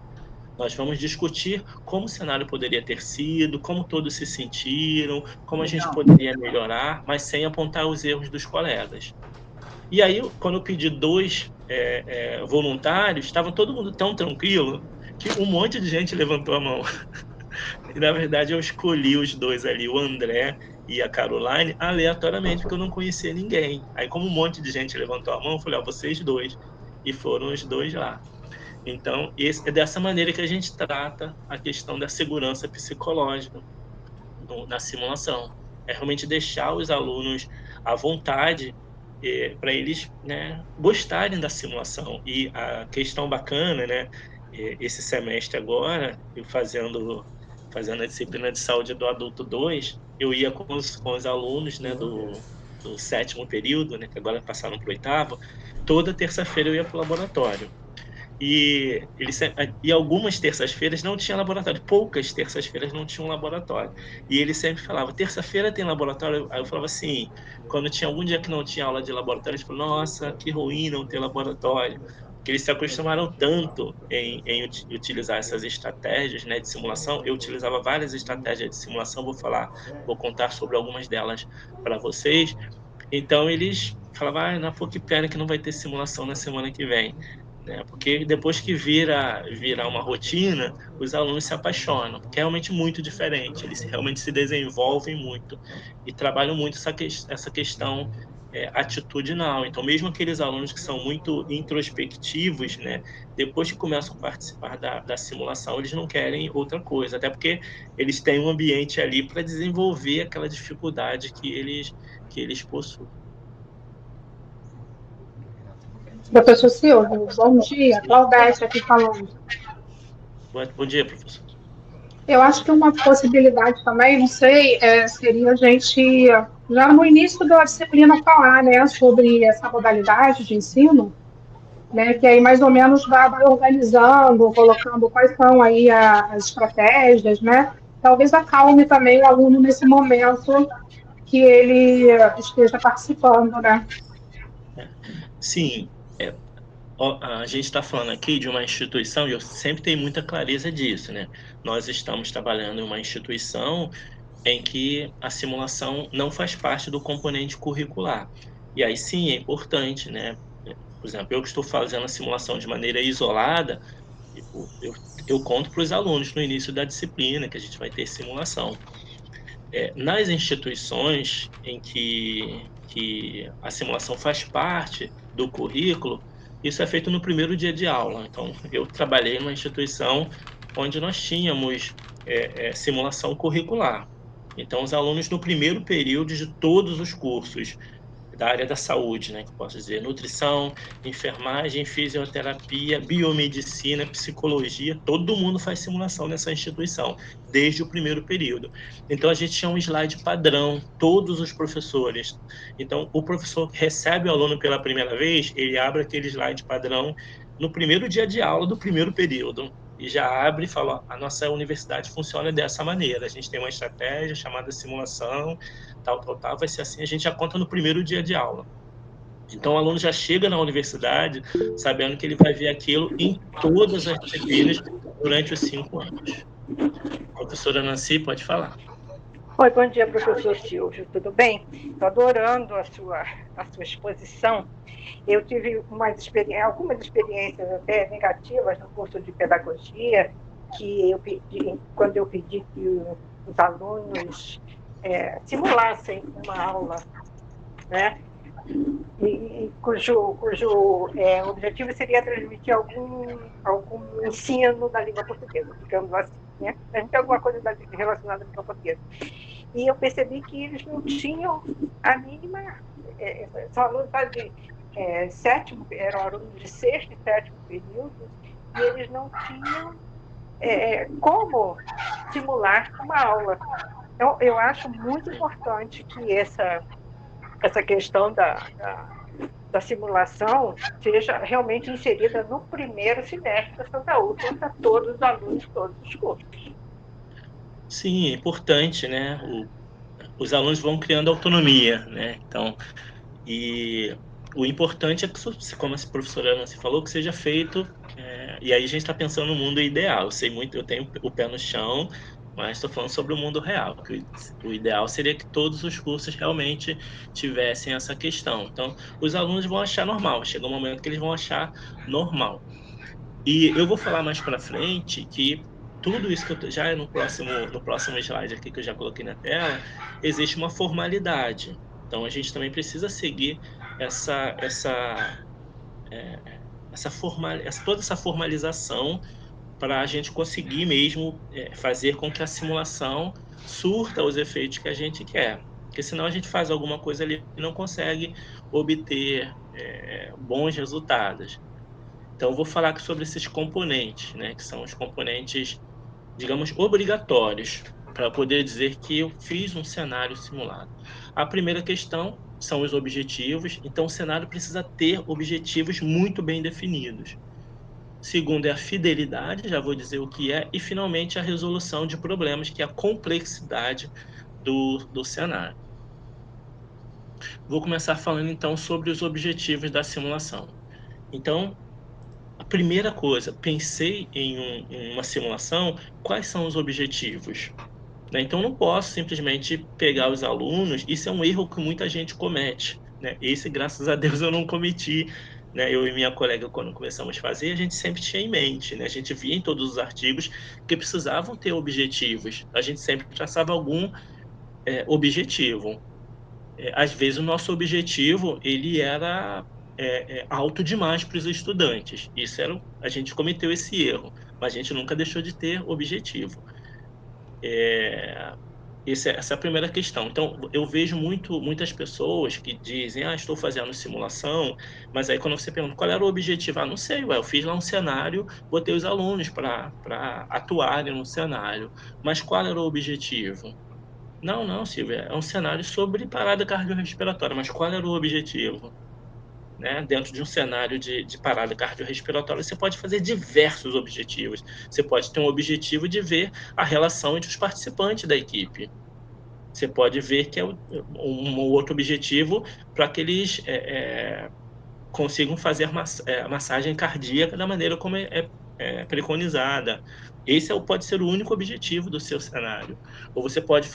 Nós vamos discutir como o cenário poderia ter sido, como todos se sentiram, como a gente poderia melhorar, mas sem apontar os erros dos colegas. E aí, quando eu pedi 2 voluntários, estava todo mundo tão tranquilo que um monte de gente levantou a mão. E, na verdade, eu escolhi os 2 ali, o André e a Caroline, aleatoriamente, porque eu não conhecia ninguém. Aí, como um monte de gente levantou a mão, eu falei, vocês 2. E foram os 2 lá. Então, é dessa maneira que a gente trata a questão da segurança psicológica na simulação. É realmente deixar os alunos à vontade para eles, né, gostarem da simulação. E a questão bacana, né, esse semestre agora, eu fazendo a disciplina de saúde do adulto 2, eu ia com os alunos, né, do 7º período, né, que agora passaram para o 8º, toda terça-feira eu ia para o laboratório. E algumas terças-feiras não tinha laboratório, poucas terças-feiras não tinha um laboratório. E ele sempre falava, terça-feira tem laboratório? Aí eu falava assim, quando tinha algum dia que não tinha aula de laboratório, eles falavam, nossa, que ruim não ter laboratório. Porque eles se acostumaram tanto em utilizar essas estratégias, né, de simulação. Eu utilizava várias estratégias de simulação, vou contar sobre algumas delas para vocês. Então eles falavam, pô, que pena que não vai ter simulação na semana que vem. Porque depois que vira uma rotina, os alunos se apaixonam, porque é realmente muito diferente, eles realmente se desenvolvem muito e trabalham muito essa questão atitudinal. Então, mesmo aqueles alunos que são muito introspectivos, né, depois que começam a participar da simulação, eles não querem outra coisa, até porque eles têm um ambiente ali para desenvolver aquela dificuldade que eles possuem. Professor Silvio, bom dia. Claudete aqui falando. Bom dia, professor. Eu acho que uma possibilidade também, não sei, seria a gente, já no início da disciplina, falar, né, sobre essa modalidade de ensino, né, que aí mais ou menos vai organizando, colocando quais são aí as estratégias, né? Talvez acalme também o aluno nesse momento que ele esteja participando, né? Sim, a gente está falando aqui de uma instituição, e eu sempre tenho muita clareza disso, né? Nós estamos trabalhando em uma instituição em que a simulação não faz parte do componente curricular. E aí sim é importante, né? Por exemplo, eu que estou fazendo a simulação de maneira isolada, eu conto para os alunos no início da disciplina que a gente vai ter simulação. Nas instituições em que a simulação faz parte do currículo, isso é feito no primeiro dia de aula. Então, eu trabalhei numa instituição onde nós tínhamos simulação curricular. Então, os alunos no primeiro período de todos os cursos da área da saúde, né, que eu posso dizer, nutrição, enfermagem, fisioterapia, biomedicina, psicologia, todo mundo faz simulação nessa instituição, desde o primeiro período. Então, a gente tinha um slide padrão, todos os professores. Então, o professor recebe o aluno pela primeira vez, ele abre aquele slide padrão no primeiro dia de aula do primeiro período. E já abre e fala, ó, a nossa universidade funciona dessa maneira, a gente tem uma estratégia chamada simulação, tal, vai ser assim, a gente já conta no primeiro dia de aula. Então, o aluno já chega na universidade sabendo que ele vai ver aquilo em todas as disciplinas durante os 5 anos. Professora Nancy, pode falar. Oi, bom dia, professor Silvio, tudo bem? Estou adorando a sua exposição. Eu tive algumas experiências até negativas no curso de pedagogia, que quando eu pedi que os alunos simulassem uma aula, né? Cujo objetivo seria transmitir algum ensino da língua portuguesa, digamos assim, né? Alguma coisa relacionada à língua portuguesa. E eu percebi que eles não tinham a mínima... São alunos de sétimo, eram alunos de sexto e sétimo período, e eles não tinham como simular uma aula. Então, eu acho muito importante que essa questão da simulação seja realmente inserida no primeiro semestre da Santa Úrsula para todos os alunos de todos os cursos. Sim, é importante, né? Os alunos vão criando autonomia, né? Então, e o importante é que, como a professora Nancy falou, que seja feito, e aí a gente está pensando no mundo ideal. Eu tenho o pé no chão, mas estou falando sobre o mundo real, que o ideal seria que todos os cursos realmente tivessem essa questão. Então, os alunos vão achar normal, chega um momento que eles vão achar normal. E eu vou falar mais para frente que tudo isso que já no próximo slide aqui que eu já coloquei na tela, existe uma formalidade. Então a gente também precisa seguir toda essa formalização para a gente conseguir mesmo fazer com que a simulação surta os efeitos que a gente quer. Porque senão a gente faz alguma coisa ali e não consegue obter bons resultados. Então, eu vou falar sobre esses componentes, né, que são os componentes, digamos, obrigatórios, para poder dizer que eu fiz um cenário simulado. A primeira questão são os objetivos, então o cenário precisa ter objetivos muito bem definidos. Segundo é a fidelidade, já vou dizer o que é, e finalmente a resolução de problemas, que é a complexidade do cenário. Vou começar falando então sobre os objetivos da simulação. Então, a primeira coisa, pensei em uma simulação, quais são os objetivos? Né? Então, não posso simplesmente pegar os alunos, isso é um erro que muita gente comete. Né? Esse, graças a Deus, eu não cometi. Né? Eu e minha colega, quando começamos a fazer, a gente sempre tinha em mente. Né? A gente via em todos os artigos que precisavam ter objetivos. A gente sempre traçava algum objetivo. Às vezes, o nosso objetivo ele era alto demais para os estudantes. A gente cometeu esse erro, mas a gente nunca deixou de ter objetivo. Essa é a primeira questão. Então, eu vejo muitas pessoas que dizem, estou fazendo simulação, mas aí quando você pergunta qual era o objetivo, não sei, eu fiz lá um cenário, botei os alunos para atuarem no cenário, mas qual era o objetivo? Não, Silvia, é um cenário sobre parada cardiorrespiratória, mas qual era o objetivo? né? Dentro de um cenário de parada cardiorrespiratória, você pode fazer diversos objetivos. Você pode ter um objetivo de ver a relação entre os participantes da equipe. Você pode ver que é um outro objetivo para que eles consigam fazer massagem cardíaca da maneira como é preconizada. Esse pode ser o único objetivo do seu cenário. Ou você pode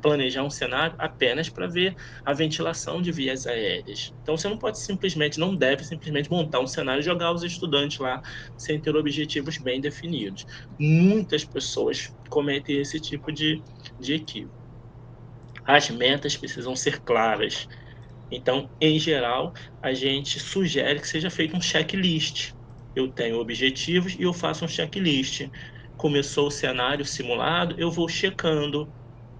planejar um cenário apenas para ver a ventilação de vias aéreas. Então, você não deve simplesmente montar um cenário e jogar os estudantes lá sem ter objetivos bem definidos. Muitas pessoas cometem esse tipo de equívoco. As metas precisam ser claras. Então, em geral, a gente sugere que seja feito um checklist. Eu tenho objetivos e eu faço um checklist. Começou o cenário simulado, eu vou checando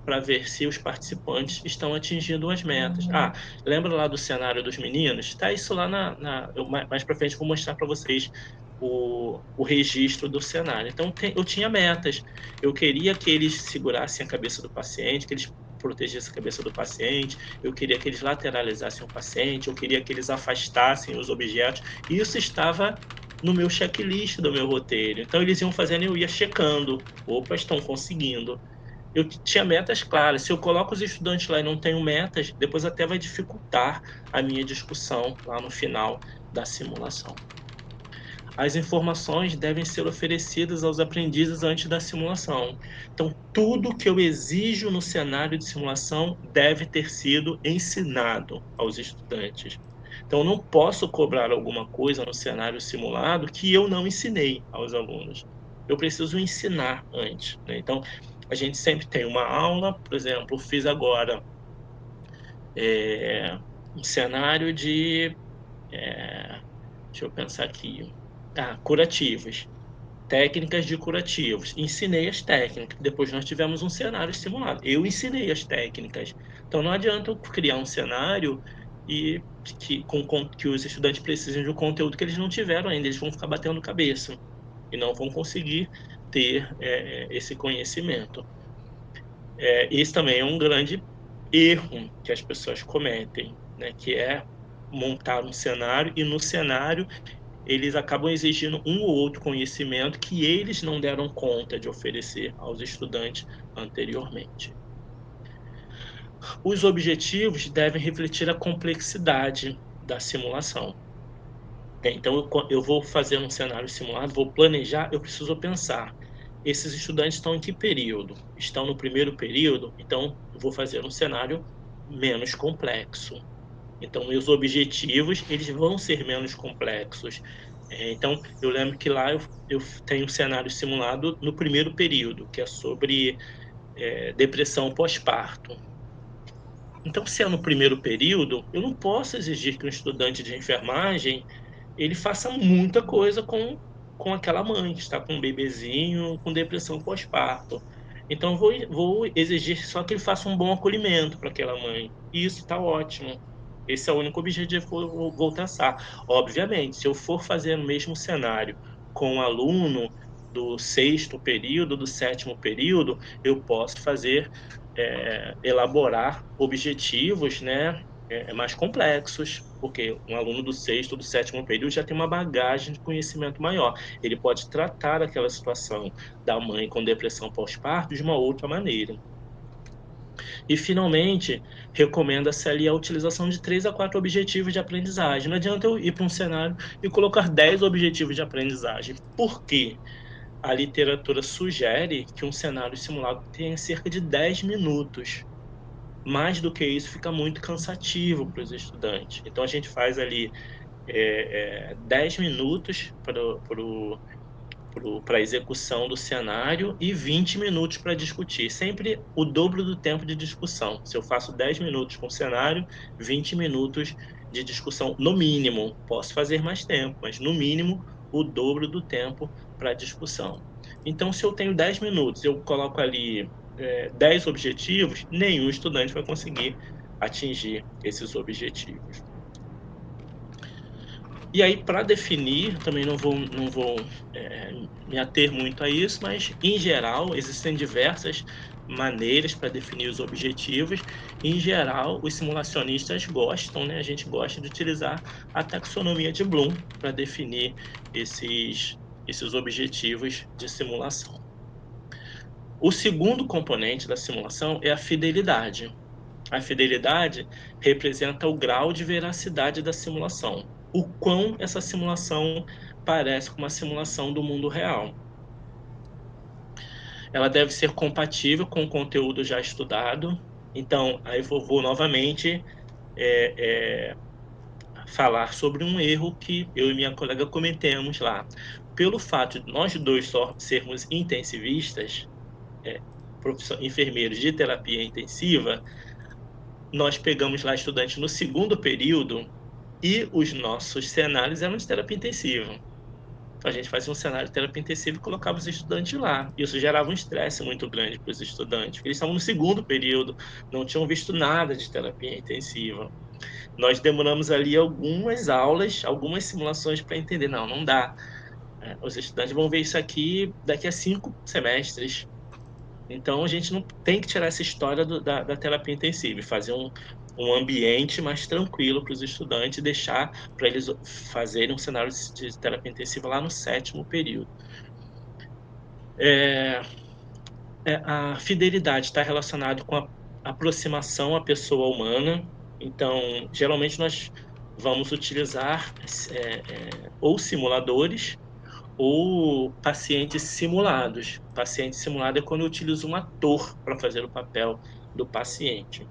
para ver se os participantes estão atingindo as metas. Lembra lá do cenário dos meninos? Está isso lá mais para frente, vou mostrar para vocês o registro do cenário. Então, eu tinha metas. Eu queria que eles segurassem a cabeça do paciente, que eles protegessem a cabeça do paciente, eu queria que eles lateralizassem o paciente, eu queria que eles afastassem os objetos. Isso estava no meu checklist do meu roteiro. Então, eles iam fazendo e eu ia checando. Opa, estão conseguindo. Eu tinha metas claras. Se eu coloco os estudantes lá e não tenho metas, depois até vai dificultar a minha discussão lá no final da simulação. As informações devem ser oferecidas aos aprendizes antes da simulação. Então, tudo que eu exijo no cenário de simulação deve ter sido ensinado aos estudantes. Então, eu não posso cobrar alguma coisa no cenário simulado que eu não ensinei aos alunos. Eu preciso ensinar antes, né? Então, a gente sempre tem uma aula, por exemplo, fiz agora um cenário de... deixa eu pensar aqui... curativos. Técnicas de curativos. Ensinei as técnicas. Depois nós tivemos um cenário simulado. Eu ensinei as técnicas. Então não adianta eu criar um cenário e que os estudantes precisem de um conteúdo que eles não tiveram ainda. Eles vão ficar batendo cabeça e não vão conseguir ter esse conhecimento. Esse também é um grande erro que as pessoas cometem, né? Que é montar um cenário e no cenário eles acabam exigindo um ou outro conhecimento que eles não deram conta de oferecer aos estudantes anteriormente. Os objetivos devem refletir a complexidade da simulação. Então, eu vou fazer um cenário simulado, vou planejar, eu preciso pensar. Esses estudantes estão em que período? Estão no primeiro período? Então, eu vou fazer um cenário menos complexo. Então, meus objetivos, eles vão ser menos complexos. Então, eu lembro que lá eu tenho um cenário simulado no primeiro período, que é sobre depressão pós-parto. Então, se é no primeiro período, eu não posso exigir que um estudante de enfermagem ele faça muita coisa com aquela mãe que está com um bebezinho com depressão pós-parto. Então, vou exigir só que ele faça um bom acolhimento para aquela mãe. E isso está ótimo. Esse é o único objetivo que eu vou traçar. Obviamente, se eu for fazer o mesmo cenário com um aluno do 6º período, do 7º período, eu posso elaborar objetivos, né, mais complexos, porque um aluno do 6º ou do 7º período já tem uma bagagem de conhecimento maior. Ele pode tratar aquela situação da mãe com depressão pós-parto de uma outra maneira. E, finalmente, recomenda-se ali a utilização de 3 a 4 objetivos de aprendizagem. Não adianta eu ir para um cenário e colocar 10 objetivos de aprendizagem. Por quê? A literatura sugere que um cenário simulado tenha cerca de 10 minutos. Mais do que isso, fica muito cansativo para os estudantes. Então, a gente faz ali 10 minutos para a execução do cenário e 20 minutos para discutir. Sempre o dobro do tempo de discussão. Se eu faço 10 minutos com o cenário, 20 minutos de discussão no mínimo. Posso fazer mais tempo, mas no mínimo o dobro do tempo para discussão. Então, se eu tenho 10 minutos, eu coloco ali 10 objetivos, nenhum estudante vai conseguir atingir esses objetivos. E aí, para definir, também não vou me ater muito a isso, mas, em geral, existem diversas maneiras para definir os objetivos. Em geral, os simulacionistas gostam, né? A gente gosta de utilizar a taxonomia de Bloom para definir esses objetivos de simulação. O segundo componente da simulação é a fidelidade. A fidelidade representa o grau de veracidade da simulação, o quão essa simulação parece com uma simulação do mundo real. Ela deve ser compatível com o conteúdo já estudado. Então, aí vou novamente falar sobre um erro que eu e minha colega cometemos lá. Pelo fato de nós dois só sermos intensivistas, enfermeiros de terapia intensiva, nós pegamos lá estudantes no segundo período e os nossos cenários eram de terapia intensiva. Então, a gente fazia um cenário de terapia intensiva e colocava os estudantes lá. Isso gerava um estresse muito grande para os estudantes, porque eles estavam no segundo período, não tinham visto nada de terapia intensiva. Nós demoramos ali algumas aulas, algumas simulações para entender. Não dá. Os estudantes vão ver isso aqui daqui a 5 semestres. Então, a gente não tem que tirar essa história da terapia intensiva e fazer um ambiente mais tranquilo para os estudantes e deixar para eles fazerem um cenário de terapia intensiva lá no 7º período. A fidelidade está relacionada com a aproximação à pessoa humana. Então, geralmente nós vamos utilizar ou simuladores ou pacientes simulados. Paciente simulado é quando eu utilizo um ator para fazer o papel do paciente.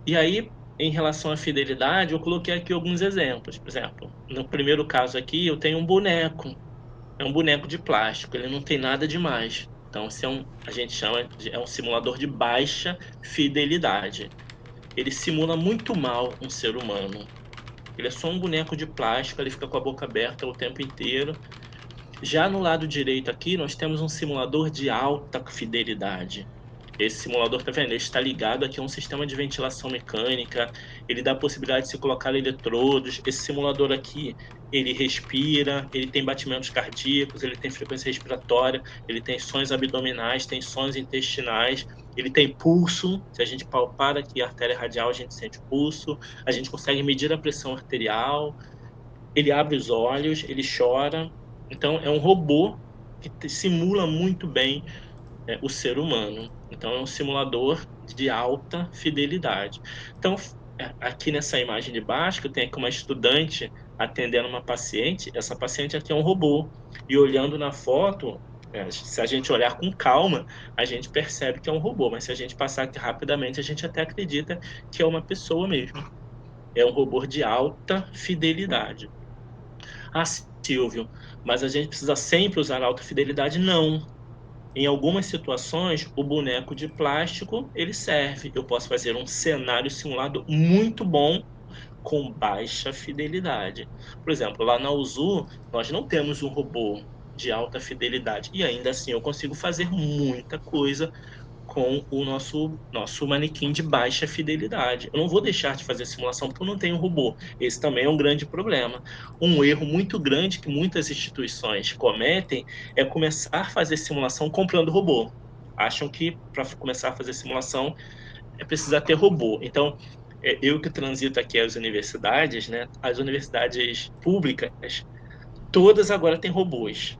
E aí, em relação à fidelidade, eu coloquei aqui alguns exemplos. Por exemplo, no primeiro caso aqui, eu tenho um boneco. É um boneco de plástico, ele não tem nada demais. Então, a gente chama de um simulador de baixa fidelidade. Ele simula muito mal um ser humano. Ele é só um boneco de plástico, ele fica com a boca aberta o tempo inteiro. Já no lado direito aqui, nós temos um simulador de alta fidelidade. Esse simulador, tá vendo? Ele está ligado aqui a um sistema de ventilação mecânica, ele dá a possibilidade de se colocar eletrodos. Esse simulador aqui, ele respira, ele tem batimentos cardíacos, ele tem frequência respiratória, ele tem sons abdominais, tem sons intestinais, ele tem pulso. Se a gente palpar aqui a artéria radial, a gente sente o pulso, a gente consegue medir a pressão arterial, ele abre os olhos, ele chora. Então, é um robô que simula muito bem o ser humano. Então, é um simulador de alta fidelidade. Então, aqui nessa imagem de baixo, que eu tenho aqui uma estudante atendendo uma paciente, essa paciente aqui é um robô. E olhando na foto, se a gente olhar com calma, a gente percebe que é um robô, mas se a gente passar aqui rapidamente, a gente até acredita que é uma pessoa mesmo. É um robô de alta fidelidade. Ah, Silvio, mas a gente precisa sempre usar alta fidelidade? Não. Em algumas situações, o boneco de plástico, ele serve. Eu posso fazer um cenário simulado muito bom com baixa fidelidade. Por exemplo, lá na UZU, nós não temos um robô de alta fidelidade. E ainda assim, eu consigo fazer muita coisa com o nosso manequim de baixa fidelidade. Eu não vou deixar de fazer simulação porque eu não tenho robô. Esse também é um grande problema. Um erro muito grande que muitas instituições cometem é começar a fazer simulação comprando robô. Acham que para começar a fazer simulação é precisar ter robô. Então, eu que transito aqui as universidades, né? As universidades públicas, todas agora têm robôs.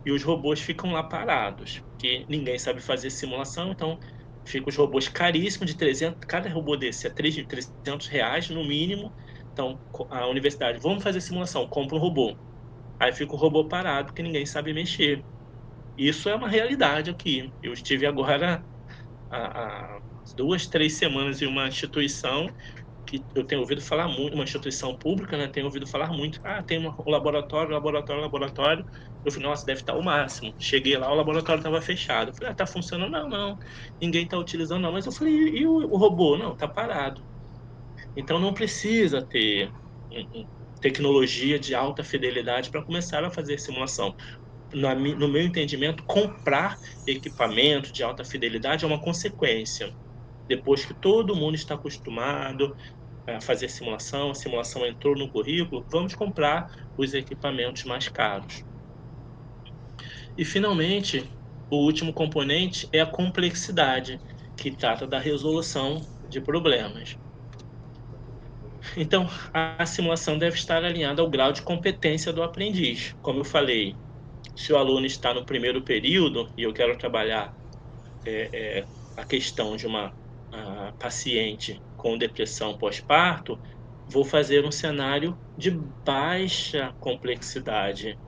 E os robôs ficam lá parados, porque ninguém sabe fazer simulação, então ficam os robôs caríssimos, de 300, cada robô desse é R$300 no mínimo. Então a universidade, vamos fazer simulação, compra um robô. Aí fica o robô parado, porque ninguém sabe mexer. Isso é uma realidade aqui. Eu estive agora há 2, 3 semanas em uma instituição que eu tenho ouvido falar muito, uma instituição pública, né? Tenho ouvido falar muito. Tem um laboratório. Eu falei, nossa, deve estar o máximo. Cheguei lá, o laboratório estava fechado. Eu falei, tá funcionando? Não. Ninguém está utilizando, não. Mas eu falei, e o robô? Não, tá parado. Então não precisa ter tecnologia de alta fidelidade para começar a fazer simulação. No meu entendimento, comprar equipamento de alta fidelidade é uma consequência. Depois que todo mundo está acostumado a fazer simulação, a simulação entrou no currículo, vamos comprar os equipamentos mais caros. E, finalmente, o último componente é a complexidade, que trata da resolução de problemas. Então, a simulação deve estar alinhada ao grau de competência do aprendiz. Como eu falei, se o aluno está no primeiro período e eu quero trabalhar a questão de uma paciente com depressão pós-parto, vou fazer um cenário de baixa complexidade.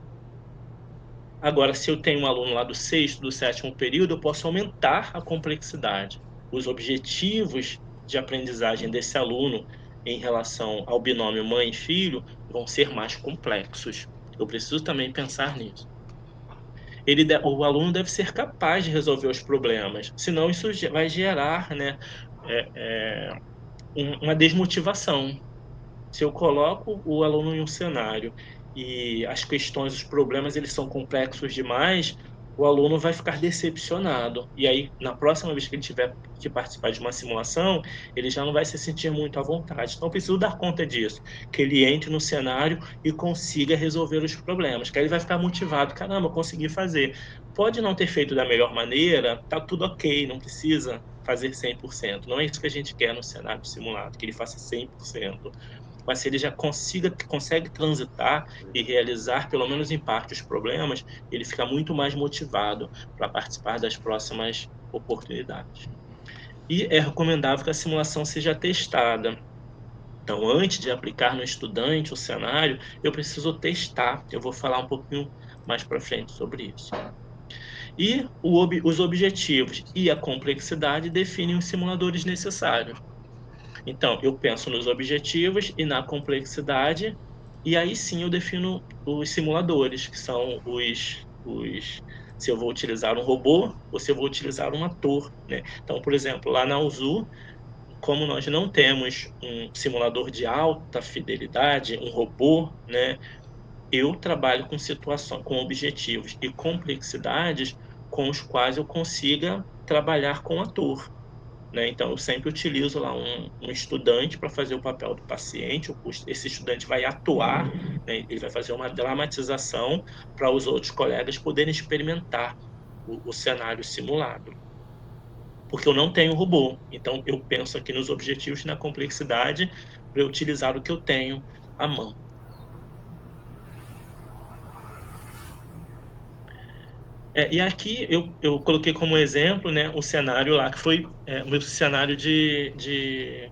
Agora, se eu tenho um aluno lá do 6º, do 7º período, eu posso aumentar a complexidade. Os objetivos de aprendizagem desse aluno em relação ao binômio mãe e filho vão ser mais complexos. Eu preciso também pensar nisso. O aluno deve ser capaz de resolver os problemas, senão isso vai gerar, né, uma desmotivação. Se eu coloco o aluno em um cenário e as questões, os problemas, eles são complexos demais, o aluno vai ficar decepcionado. E aí, na próxima vez que ele tiver que participar de uma simulação, ele já não vai se sentir muito à vontade. Então, eu preciso dar conta disso, que ele entre no cenário e consiga resolver os problemas, que aí ele vai ficar motivado. Caramba, eu consegui fazer. Pode não ter feito da melhor maneira, tá tudo ok, não precisa fazer 100%. Não é isso que a gente quer no cenário simulado, que ele faça 100%. Mas se ele já consegue transitar e realizar, pelo menos em parte, os problemas, ele fica muito mais motivado para participar das próximas oportunidades. E é recomendável que a simulação seja testada. Então, antes de aplicar no estudante o cenário, eu preciso testar. Eu vou falar um pouquinho mais para frente sobre isso. E os objetivos e a complexidade definem os simuladores necessários. Então, eu penso nos objetivos e na complexidade, e aí sim eu defino os simuladores, que são se eu vou utilizar um robô ou se eu vou utilizar um ator, né? Então, por exemplo, lá na USU, como nós não temos um simulador de alta fidelidade, um robô, né? Eu trabalho com situações, com objetivos e complexidades com os quais eu consiga trabalhar com ator. Né? Então, eu sempre utilizo lá um estudante para fazer o papel do paciente. Esse estudante vai atuar, né? Ele vai fazer uma dramatização para os outros colegas poderem experimentar o cenário simulado. Porque eu não tenho robô. Então, eu penso aqui nos objetivos e na complexidade para eu utilizar o que eu tenho à mão. E aqui eu coloquei como exemplo, né, um cenário lá que foi o meu cenário de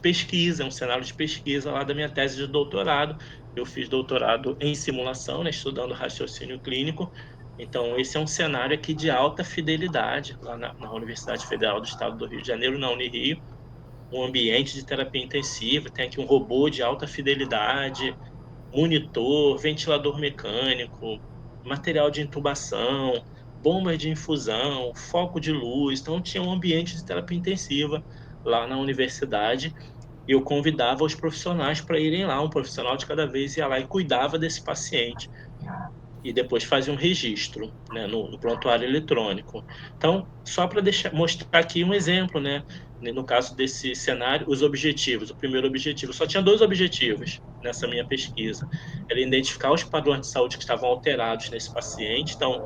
pesquisa, um cenário de pesquisa lá da minha tese de doutorado. Eu fiz doutorado em simulação, né, estudando raciocínio clínico. Então, esse é um cenário aqui de alta fidelidade, lá na Universidade Federal do Estado do Rio de Janeiro, na Unirio, um ambiente de terapia intensiva, tem aqui um robô de alta fidelidade, monitor, ventilador mecânico, material de intubação, bombas de infusão, foco de luz. Então, tinha um ambiente de terapia intensiva lá na universidade e eu convidava os profissionais para irem lá, um profissional de cada vez ia lá e cuidava desse paciente. E depois fazia um registro, né, no prontuário eletrônico. Então, só para mostrar aqui um exemplo, né? No caso desse cenário, os objetivos. O primeiro objetivo, só tinha 2 objetivos nessa minha pesquisa. Era identificar os padrões de saúde que estavam alterados nesse paciente. Então,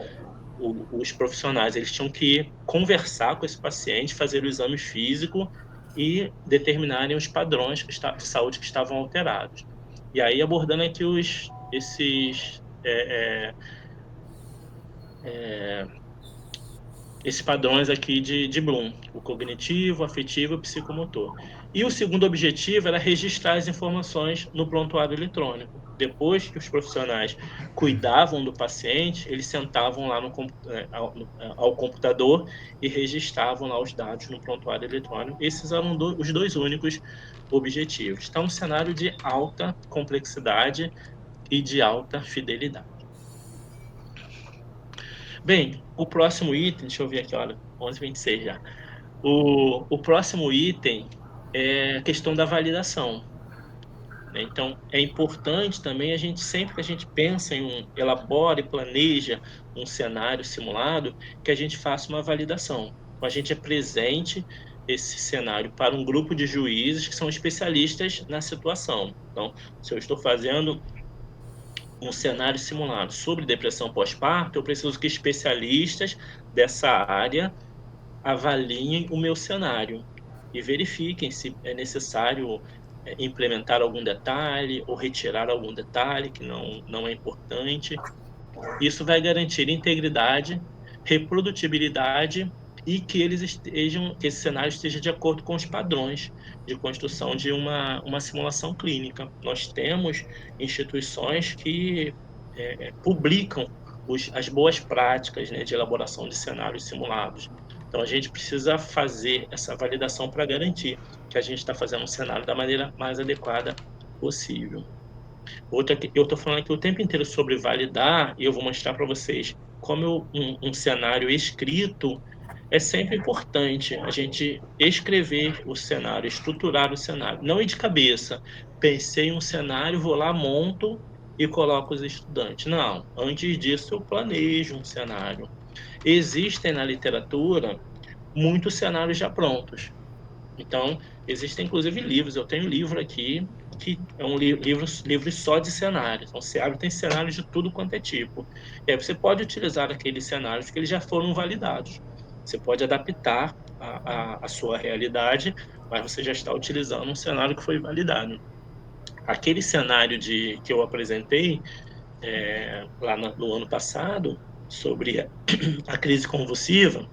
os profissionais eles tinham que conversar com esse paciente, fazer o exame físico e determinarem os padrões de saúde que estavam alterados. E aí, abordando aqui esses padrões aqui de Bloom, o cognitivo, afetivo e psicomotor. E o segundo objetivo era registrar as informações no prontuário eletrônico. Depois que os profissionais cuidavam do paciente, eles sentavam lá ao computador e registravam lá os dados no prontuário eletrônico. Esses eram os 2 únicos objetivos. Então, um cenário de alta complexidade e de alta fidelidade. Bem, o próximo item, deixa eu ver aqui, olha, 11h26 já. O próximo item é a questão da validação. Então, é importante também sempre que a gente pensa elabora e planeja um cenário simulado, que a gente faça uma validação. Então, a gente apresente esse cenário para um grupo de juízes que são especialistas na situação. Então, se eu estou fazendo um cenário simulado sobre depressão pós-parto, eu preciso que especialistas dessa área avaliem o meu cenário e verifiquem se é necessário implementar algum detalhe ou retirar algum detalhe que não é importante. Isso vai garantir integridade, reprodutibilidade e que que esse cenário esteja de acordo com os padrões de construção de uma simulação clínica. Nós temos instituições que publicam as boas práticas, né, de elaboração de cenários simulados. Então, a gente precisa fazer essa validação para garantir que a gente está fazendo um cenário da maneira mais adequada possível. Outra que eu estou falando aqui o tempo inteiro sobre validar, e eu vou mostrar para vocês como um cenário escrito é sempre importante a gente escrever o cenário, estruturar o cenário. Não ir de cabeça. Pensei em um cenário, vou lá, monto e coloco os estudantes. Não, antes disso eu planejo um cenário. Existem na literatura muitos cenários já prontos. Então, existem inclusive livros. Eu tenho um livro aqui que é um livro só de cenários. Então, você abre, tem cenários de tudo quanto é tipo. E aí você pode utilizar aqueles cenários que eles já foram validados. Você pode adaptar a sua realidade, mas você já está utilizando um cenário que foi validado. Aquele cenário que eu apresentei lá no ano passado, sobre a crise convulsiva,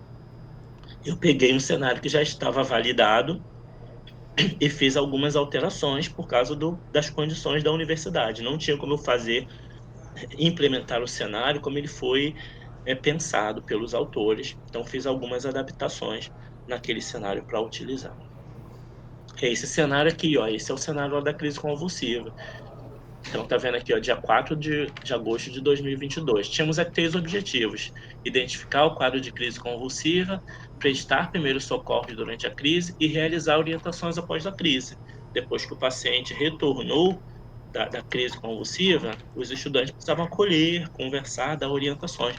eu peguei um cenário que já estava validado e fiz algumas alterações por causa das condições da universidade. Não tinha como eu implementar o cenário como ele foi pensado pelos autores. Então, fiz algumas adaptações naquele cenário para utilizar. Esse cenário aqui, ó, esse é o cenário da crise convulsiva. Então, tá vendo aqui, ó, dia 4 de agosto de 2022. Tínhamos aqui 3 objetivos: identificar o quadro de crise convulsiva, prestar primeiros socorros durante a crise e realizar orientações após a crise. Depois que o paciente retornou da crise convulsiva, os estudantes precisavam acolher, conversar, dar orientações.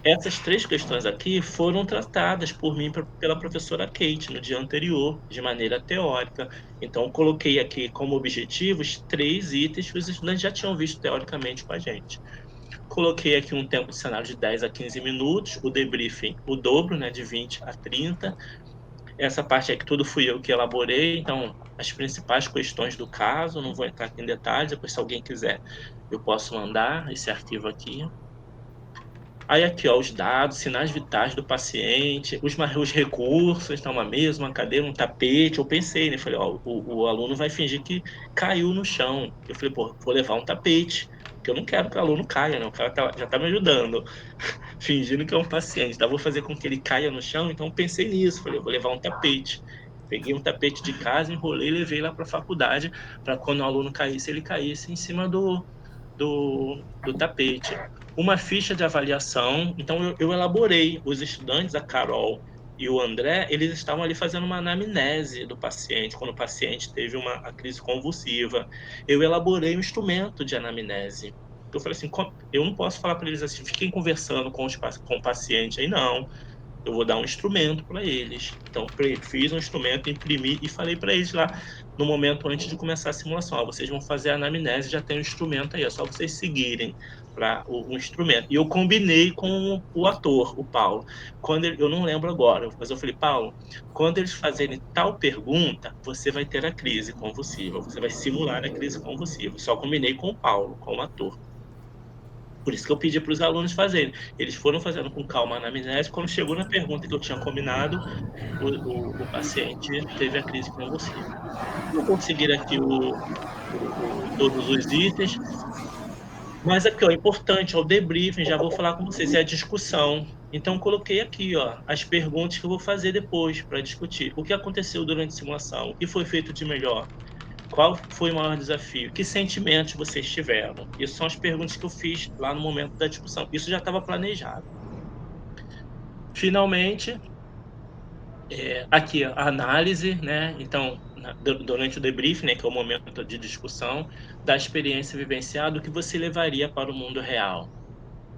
Essas 3 questões aqui foram tratadas por mim pela professora Kate no dia anterior, de maneira teórica. Então, eu coloquei aqui como objetivos 3 itens que os estudantes já tinham visto teoricamente com a gente. Coloquei aqui um tempo de cenário de 10 a 15 minutos, o debriefing, o dobro, né, de 20 a 30. Essa parte aqui tudo fui eu que elaborei, então as principais questões do caso, não vou entrar aqui em detalhes, depois se alguém quiser eu posso mandar esse arquivo aqui. Aí aqui, ó, os dados, sinais vitais do paciente, os recursos, então uma mesa, uma cadeira, um tapete. Eu pensei, né? Falei, ó, o aluno vai fingir que caiu no chão. Eu falei, pô, vou levar um tapete, porque eu não quero que o aluno caia, né? O cara já tá me ajudando, fingindo que é um paciente. Então, vou fazer com que ele caia no chão, então eu pensei nisso. Falei, eu vou levar um tapete. Peguei um tapete de casa, enrolei e levei lá para a faculdade, para quando o aluno caísse, ele caísse em cima do tapete. Uma ficha de avaliação. Então, eu elaborei. Os estudantes, a Carol e o André, eles estavam ali fazendo uma anamnese do paciente, quando o paciente teve a crise convulsiva. Eu elaborei um instrumento de anamnese. Eu falei assim, eu não posso falar para eles assim, fiquem conversando com o paciente aí, não. Eu vou dar um instrumento para eles. Então, fiz um instrumento, imprimi e falei para eles lá, no momento antes de começar a simulação, ó, vocês vão fazer a anamnese, já tem um instrumento aí, é só vocês seguirem para o instrumento. E eu combinei com o ator, o Paulo. Eu não lembro agora, mas eu falei, Paulo, quando eles fazerem tal pergunta, você vai ter a crise convulsiva, você vai simular a crise convulsiva. Só combinei com o Paulo, com o ator. Por isso que eu pedi para os alunos fazerem. Eles foram fazendo com calma a anamnese. Quando chegou na pergunta que eu tinha combinado, o paciente teve a crise convulsiva. Vou conseguir aqui todos os itens. Mas aqui, ó, importante, ó, o debriefing, já vou falar com vocês, é a discussão. Então, coloquei aqui, ó, as perguntas que eu vou fazer depois para discutir. O que aconteceu durante a simulação? O que foi feito de melhor? Qual foi o maior desafio? Que sentimentos vocês tiveram? Essas são as perguntas que eu fiz lá no momento da discussão. Isso já estava planejado. Finalmente, aqui a análise, né? Então, durante o debriefing, né, que é o momento de discussão, da experiência vivenciada, o que você levaria para o mundo real?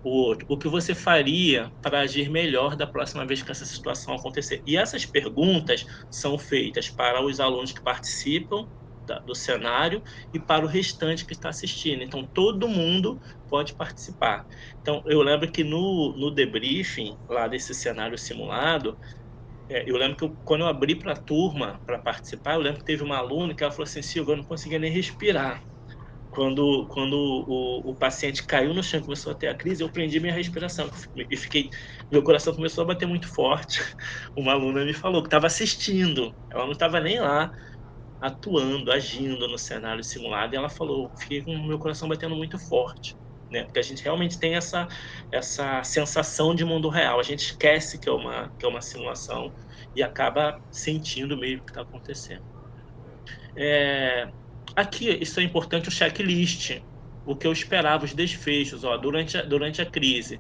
O que você faria para agir melhor da próxima vez que essa situação acontecer? E essas perguntas são feitas para os alunos que participam do cenário e para o restante que está assistindo. Então, todo mundo pode participar. Então, eu lembro que no debriefing, lá desse cenário simulado, eu lembro que quando eu abri para a turma para participar, eu lembro que teve uma aluna que ela falou assim: Silvio, eu não conseguia nem respirar. Quando o paciente caiu no chão e começou a ter a crise, eu prendi minha respiração e meu coração começou a bater muito forte. Uma aluna me falou que estava assistindo, ela não estava nem lá atuando, agindo no cenário simulado, e ela falou: fiquei com o meu coração batendo muito forte, né? Porque a gente realmente tem essa sensação de mundo real, a gente esquece que é uma simulação e acaba sentindo mesmo o que está acontecendo. Aqui, isso é importante, o checklist, o que eu esperava, os desfechos. Durante a crise,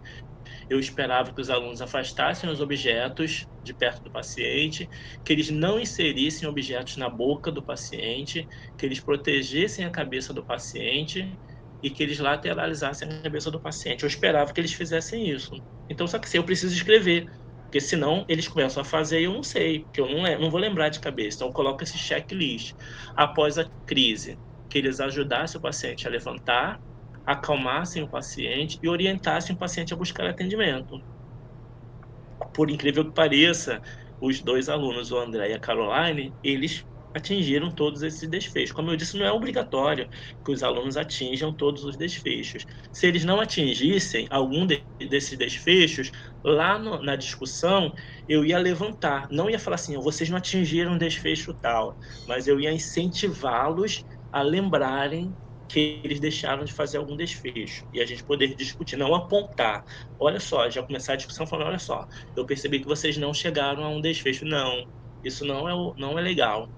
eu esperava que os alunos afastassem os objetos de perto do paciente, que eles não inserissem objetos na boca do paciente, que eles protegessem a cabeça do paciente e que eles lateralizassem a cabeça do paciente. Eu esperava que eles fizessem isso. Então, só que assim, eu preciso escrever, porque senão eles começam a fazer e eu não sei, porque eu não vou lembrar de cabeça. Então, eu coloco esse checklist. Após a crise, que eles ajudassem o paciente a levantar, acalmassem o paciente e orientassem o paciente a buscar atendimento. Por incrível que pareça, os dois alunos, o André e a Caroline, eles atingiram todos esses desfechos. Como eu disse, não é obrigatório que os alunos atinjam todos os desfechos. Se eles não atingissem algum desses desfechos, lá na discussão, eu ia levantar. Não ia falar assim: vocês não atingiram um desfecho tal, mas eu ia incentivá-los a lembrarem que eles deixaram de fazer algum desfecho. E a gente poder discutir, não apontar. Olha só, já começar a discussão falando: olha só, eu percebi que vocês não chegaram a um desfecho. Não, isso não é legal.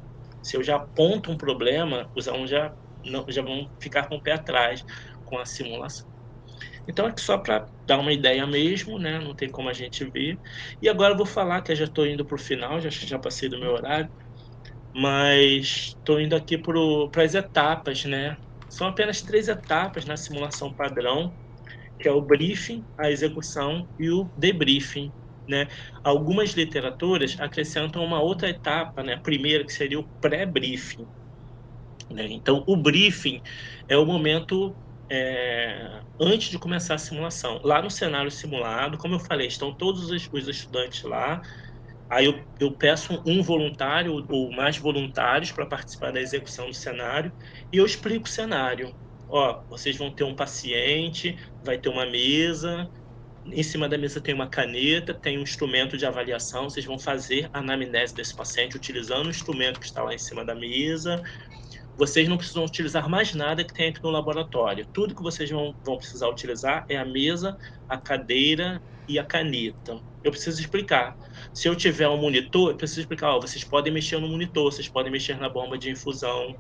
Se eu já aponto um problema, os alunos já vão ficar com o pé atrás com a simulação. Então, aqui só para dar uma ideia mesmo, né? Não tem como a gente ver. E agora eu vou falar, que eu já estou indo para o final, já passei do meu horário, mas estou indo aqui para as etapas, né? São apenas 3 etapas na simulação padrão, que é o briefing, a execução e o debriefing, né? Algumas literaturas acrescentam uma outra etapa, né? A primeira, que seria o pré-briefing, né? Então, o briefing é o momento antes de começar a simulação. Lá no cenário simulado, como eu falei, estão todos os estudantes lá. Aí eu peço um voluntário ou mais voluntários para participar da execução do cenário e eu explico o cenário. Ó, vocês vão ter um paciente, vai ter uma mesa, em cima da mesa tem uma caneta, tem um instrumento de avaliação, vocês vão fazer a anamnese desse paciente utilizando o instrumento que está lá em cima da mesa. Vocês não precisam utilizar mais nada que tem aqui no laboratório. Tudo que vocês vão precisar utilizar é a mesa, a cadeira e a caneta. Eu preciso explicar. Se eu tiver um monitor, eu preciso explicar: vocês podem mexer no monitor, vocês podem mexer na bomba de infusão.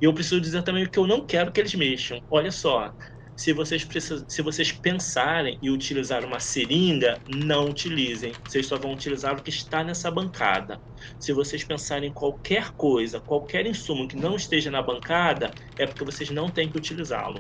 E eu preciso dizer também o que eu não quero que eles mexam. Olha só, se vocês pensarem em utilizar uma seringa, não utilizem. Vocês só vão utilizar o que está nessa bancada. Se vocês pensarem em qualquer coisa, qualquer insumo que não esteja na bancada, é porque vocês não têm que utilizá-lo.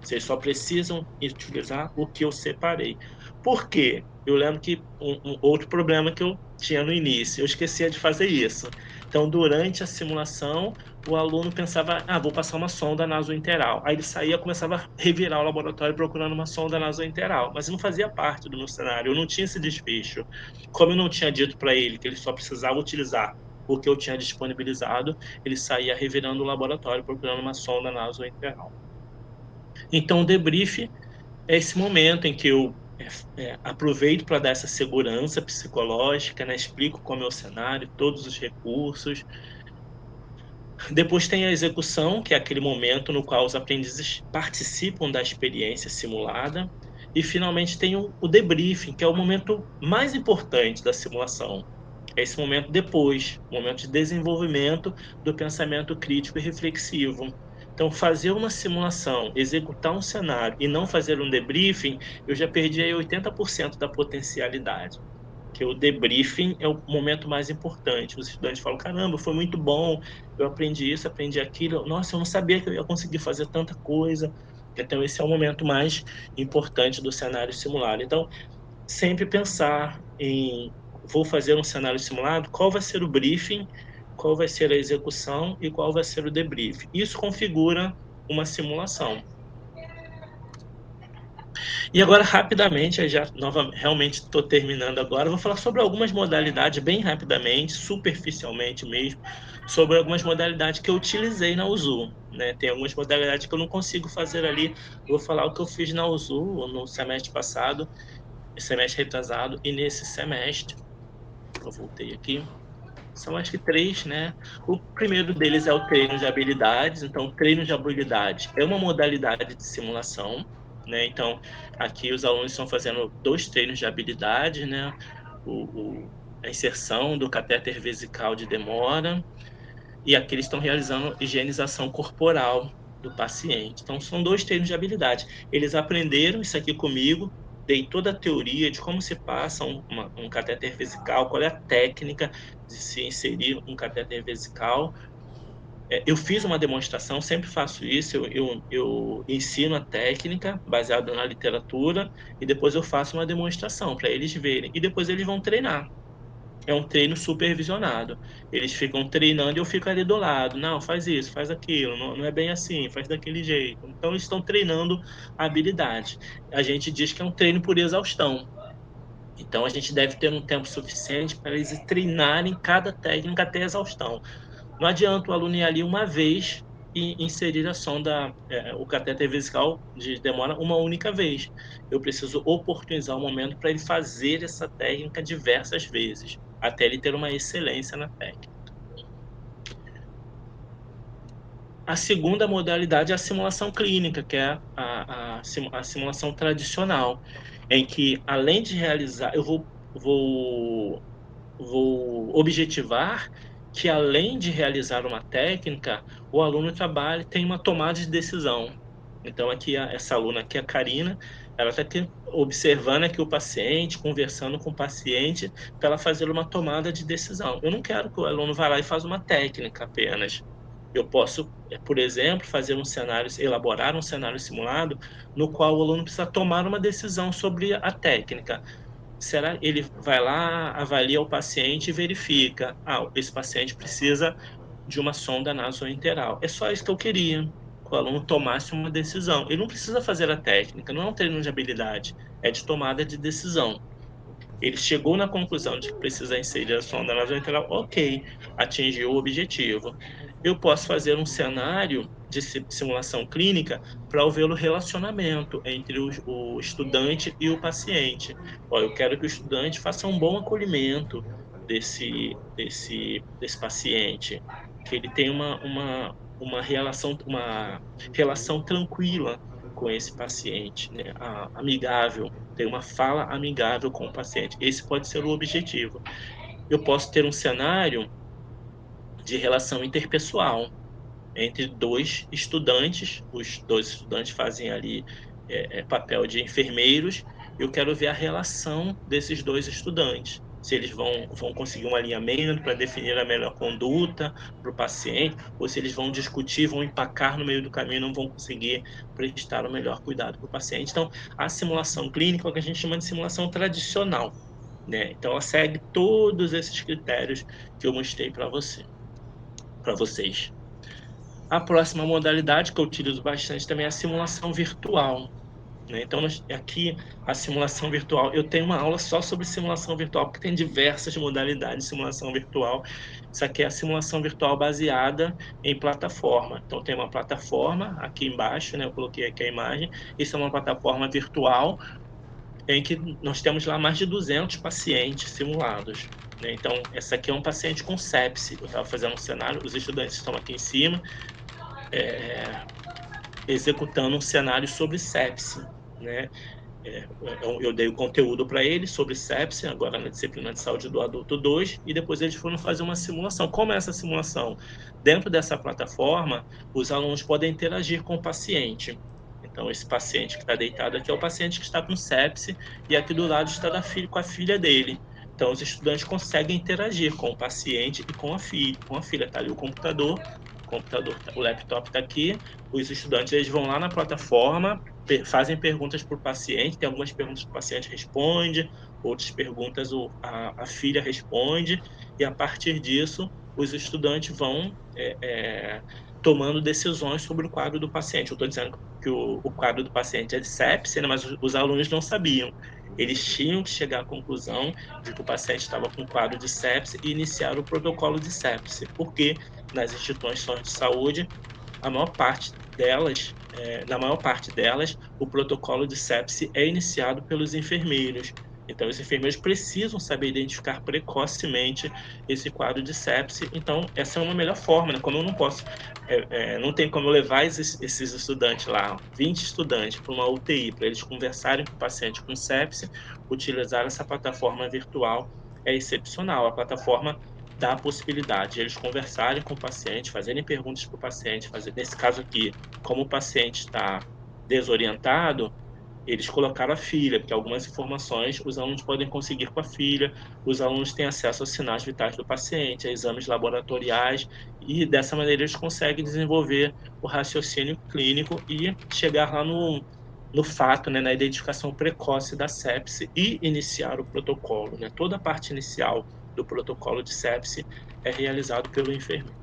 Vocês só precisam utilizar o que eu separei. Por quê? Eu lembro que um outro problema que eu tinha no início, eu esquecia de fazer isso. Então, durante a simulação, o aluno pensava: vou passar uma sonda nasointeral. Aí ele saía, começava a revirar o laboratório procurando uma sonda nasointeral. Mas não fazia parte do meu cenário, eu não tinha esse desfecho. Como eu não tinha dito para ele que ele só precisava utilizar o que eu tinha disponibilizado, ele saía revirando o laboratório procurando uma sonda nasointeral. Então, o debrief é esse momento em que eu aproveito para dar essa segurança psicológica, né? Explico como é o cenário, todos os recursos. Depois tem a execução, que é aquele momento no qual os aprendizes participam da experiência simulada. E, finalmente, tem o debriefing, que é o momento mais importante da simulação. É esse momento depois, momento de desenvolvimento do pensamento crítico e reflexivo. Então, fazer uma simulação, executar um cenário e não fazer um debriefing, eu já perdi aí 80% da potencialidade. Que o debriefing é o momento mais importante. Os estudantes falam: caramba, foi muito bom, eu aprendi isso, aprendi aquilo. Nossa, eu não sabia que eu ia conseguir fazer tanta coisa. Então, esse é o momento mais importante do cenário simulado. Então, sempre pensar em: vou fazer um cenário simulado, qual vai ser o briefing qual vai ser a execução e qual vai ser o debrief. Isso configura uma simulação. E agora, rapidamente, realmente estou terminando agora, vou falar sobre algumas modalidades, bem rapidamente, superficialmente mesmo, sobre algumas modalidades que eu utilizei na USU. Né? Tem algumas modalidades que eu não consigo fazer ali. Eu vou falar o que eu fiz na USU no semestre passado, semestre retrasado, e nesse semestre, eu voltei aqui, são acho que 3, né? O primeiro deles é o treino de habilidades. Então, treino de habilidade é uma modalidade de simulação, né? Então, aqui os alunos estão fazendo 2 treinos de habilidade, né? A inserção do catéter vesical de demora, e aqui eles estão realizando higienização corporal do paciente. Então, são 2 treinos de habilidade. Eles aprenderam isso aqui comigo, dei toda a teoria de como se passa um catéter vesical, qual é a técnica de se inserir um catéter vesical. Eu fiz uma demonstração, sempre faço isso, eu ensino a técnica baseada na literatura e depois eu faço uma demonstração para eles verem. E depois eles vão treinar. É um treino supervisionado. Eles ficam treinando e eu fico ali do lado. Não, faz isso, faz aquilo, não é bem assim, faz daquele jeito. Então, eles estão treinando a habilidade. A gente diz que é um treino por exaustão. Então, a gente deve ter um tempo suficiente para eles treinarem cada técnica até a exaustão. Não adianta o aluno ir ali uma vez e inserir a sonda, o catéter vesical de demora uma única vez. Eu preciso oportunizar o momento para ele fazer essa técnica diversas vezes, até ele ter uma excelência na técnica. A segunda modalidade é a simulação clínica, que é a simulação tradicional, em que, além de realizar, eu vou objetivar que, além de realizar uma técnica, o aluno tem uma tomada de decisão. Então, aqui, essa aluna aqui, a Karina, ela está observando aqui o paciente, conversando com o paciente, para ela fazer uma tomada de decisão. Eu não quero que o aluno vá lá e faça uma técnica apenas. Eu posso, por exemplo, elaborar um cenário simulado no qual o aluno precisa tomar uma decisão sobre a técnica. Será ele vai lá, avalia o paciente e verifica, esse paciente precisa de uma sonda nasoenteral. É só isso que eu queria, que o aluno tomasse uma decisão. Ele não precisa fazer a técnica, não é um treino de habilidade, é de tomada de decisão. Ele chegou na conclusão de que precisa inserir a sonda nasoenteral, ok, atingiu o objetivo. Eu posso fazer um cenário de simulação clínica para ver o relacionamento entre o estudante e o paciente. Eu quero que o estudante faça um bom acolhimento desse paciente, que ele tenha uma relação tranquila com esse paciente, né? Amigável, ter uma fala amigável com o paciente. Esse pode ser o objetivo. Eu posso ter um cenário de relação interpessoal entre 2 estudantes. Os 2 estudantes fazem ali papel de enfermeiros. Eu quero ver a relação desses 2 estudantes. Se eles vão conseguir um alinhamento para definir a melhor conduta para o paciente, ou se eles vão discutir, vão empacar no meio do caminho e não vão conseguir prestar o melhor cuidado para o paciente. Então, a simulação clínica é o que a gente chama de simulação tradicional, né? Então, ela segue todos esses critérios que eu mostrei para vocês. A próxima modalidade que eu utilizo bastante também é a simulação virtual. Então, aqui, a simulação virtual, eu tenho uma aula só sobre simulação virtual, porque tem diversas modalidades de simulação virtual. Isso aqui é a simulação virtual baseada em plataforma. Então, tem uma plataforma aqui embaixo, né? Eu coloquei aqui a imagem. Isso é uma plataforma virtual em que nós temos lá mais de 200 pacientes simulados. Então, essa aqui é um paciente com sepse. Eu estava fazendo um cenário, os estudantes estão aqui em cima, executando um cenário sobre sepse, né? Eu dei o conteúdo para eles sobre sepse, agora na disciplina de saúde do adulto 2, e depois eles foram fazer uma simulação. Como é essa simulação? Dentro dessa plataforma, os alunos podem interagir com o paciente. Então, esse paciente que está deitado aqui é o paciente que está com sepse, e aqui do lado está com a filha dele. Então, os estudantes conseguem interagir com o paciente e com a filha. Está ali o computador, o laptop está aqui, os estudantes eles vão lá na plataforma, fazem perguntas para o paciente, tem algumas perguntas que o paciente responde, outras perguntas a filha responde, e a partir disso os estudantes vão tomando decisões sobre o quadro do paciente. Eu estou dizendo que o quadro do paciente é de sepse, né, mas os alunos não sabiam. Eles tinham que chegar à conclusão de que o paciente estava com quadro de sepse e iniciar o protocolo de sepse, porque nas instituições de saúde, na maior parte delas, o protocolo de sepse é iniciado pelos enfermeiros. Então, os enfermeiros precisam saber identificar precocemente esse quadro de sepse. Então, essa é uma melhor forma, né? Como eu não posso, não tem como levar esses estudantes lá, 20 estudantes, para uma UTI, para eles conversarem com o paciente com sepse, utilizar essa plataforma virtual é excepcional. A plataforma dá a possibilidade de eles conversarem com o paciente, fazerem perguntas para o paciente, nesse caso aqui, como o paciente está desorientado, eles colocaram a filha, porque algumas informações os alunos podem conseguir com a filha, os alunos têm acesso aos sinais vitais do paciente, a exames laboratoriais, e dessa maneira eles conseguem desenvolver o raciocínio clínico e chegar lá no fato, né, na identificação precoce da sepse e iniciar o protocolo, né? Toda a parte inicial do protocolo de sepse é realizado pelo enfermeiro.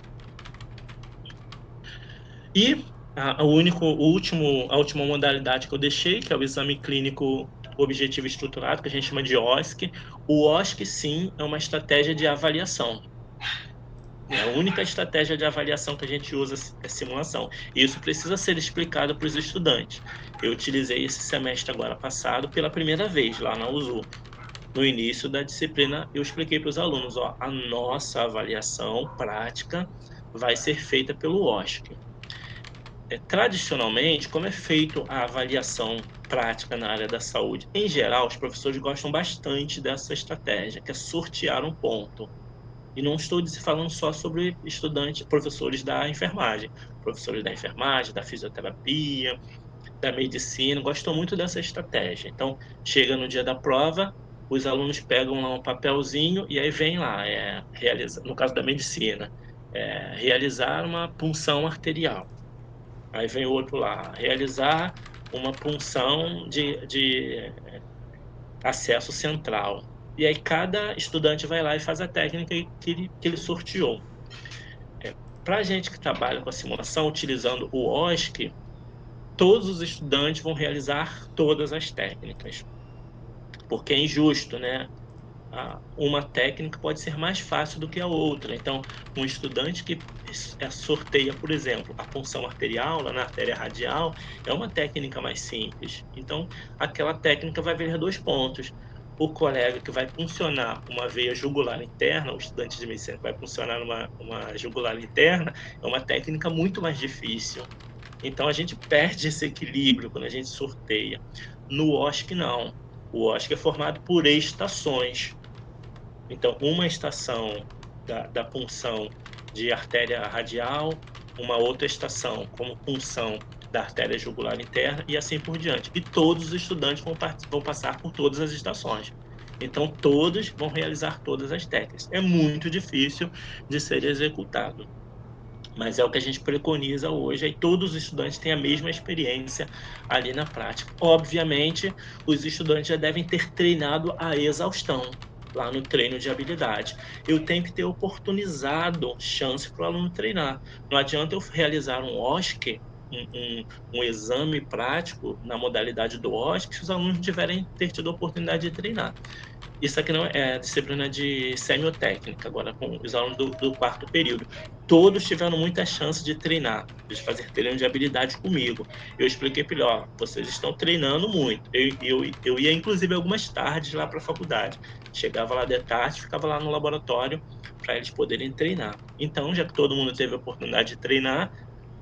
E a última modalidade que eu deixei, que é o exame clínico objetivo estruturado, que a gente chama de OSCE. O OSCE, sim, é uma estratégia de avaliação. A única estratégia de avaliação que a gente usa é simulação. E isso precisa ser explicado para os estudantes. Eu utilizei esse semestre agora passado pela primeira vez lá na USU. No início da disciplina, eu expliquei para os alunos, a nossa avaliação prática vai ser feita pelo OSCE. Tradicionalmente, como é feito a avaliação prática na área da saúde? Em geral, os professores gostam bastante dessa estratégia, que é sortear um ponto. E não estou falando só sobre professores da enfermagem. Professores da enfermagem, da fisioterapia, da medicina, gostam muito dessa estratégia. Então, chega no dia da prova, os alunos pegam lá um papelzinho e aí vem lá, no caso da medicina, realizar uma punção arterial. Aí vem outro lá, realizar uma punção de acesso central. E aí cada estudante vai lá e faz a técnica que ele sorteou. Para a gente que trabalha com a simulação, utilizando o OSCE, todos os estudantes vão realizar todas as técnicas. Porque é injusto, né? Uma técnica pode ser mais fácil do que a outra. Então, um estudante que sorteia, por exemplo, a punção arterial, lá na artéria radial, é uma técnica mais simples. Então, aquela técnica vai valer 2 pontos. O colega que vai funcionar uma veia jugular interna, o estudante de medicina que vai funcionar uma jugular interna, é uma técnica muito mais difícil. Então, a gente perde esse equilíbrio quando a gente sorteia. No OSCE, não. O OSCE é formado por estações. Então, uma estação da punção de artéria radial, uma outra estação como punção da artéria jugular interna e assim por diante. E todos os estudantes vão passar por todas as estações. Então, todos vão realizar todas as técnicas. É muito difícil de ser executado, mas é o que a gente preconiza hoje, aí todos os estudantes têm a mesma experiência ali na prática. Obviamente, os estudantes já devem ter treinado a exaustão lá no treino de habilidade. Eu tenho que ter oportunizado chance para o aluno treinar. Não adianta eu realizar um OSCE, um exame prático na modalidade do OSCE, se os alunos não tiverem tido a oportunidade de treinar. Isso aqui não é disciplina de semiotécnica, agora com os alunos do 4º período. Todos tiveram muita chance de treinar, de fazer treino de habilidade comigo. Eu expliquei para ele, vocês estão treinando muito. Eu ia, inclusive, algumas tardes lá para a faculdade. Chegava lá de tarde, ficava lá no laboratório para eles poderem treinar. Então, já que todo mundo teve a oportunidade de treinar,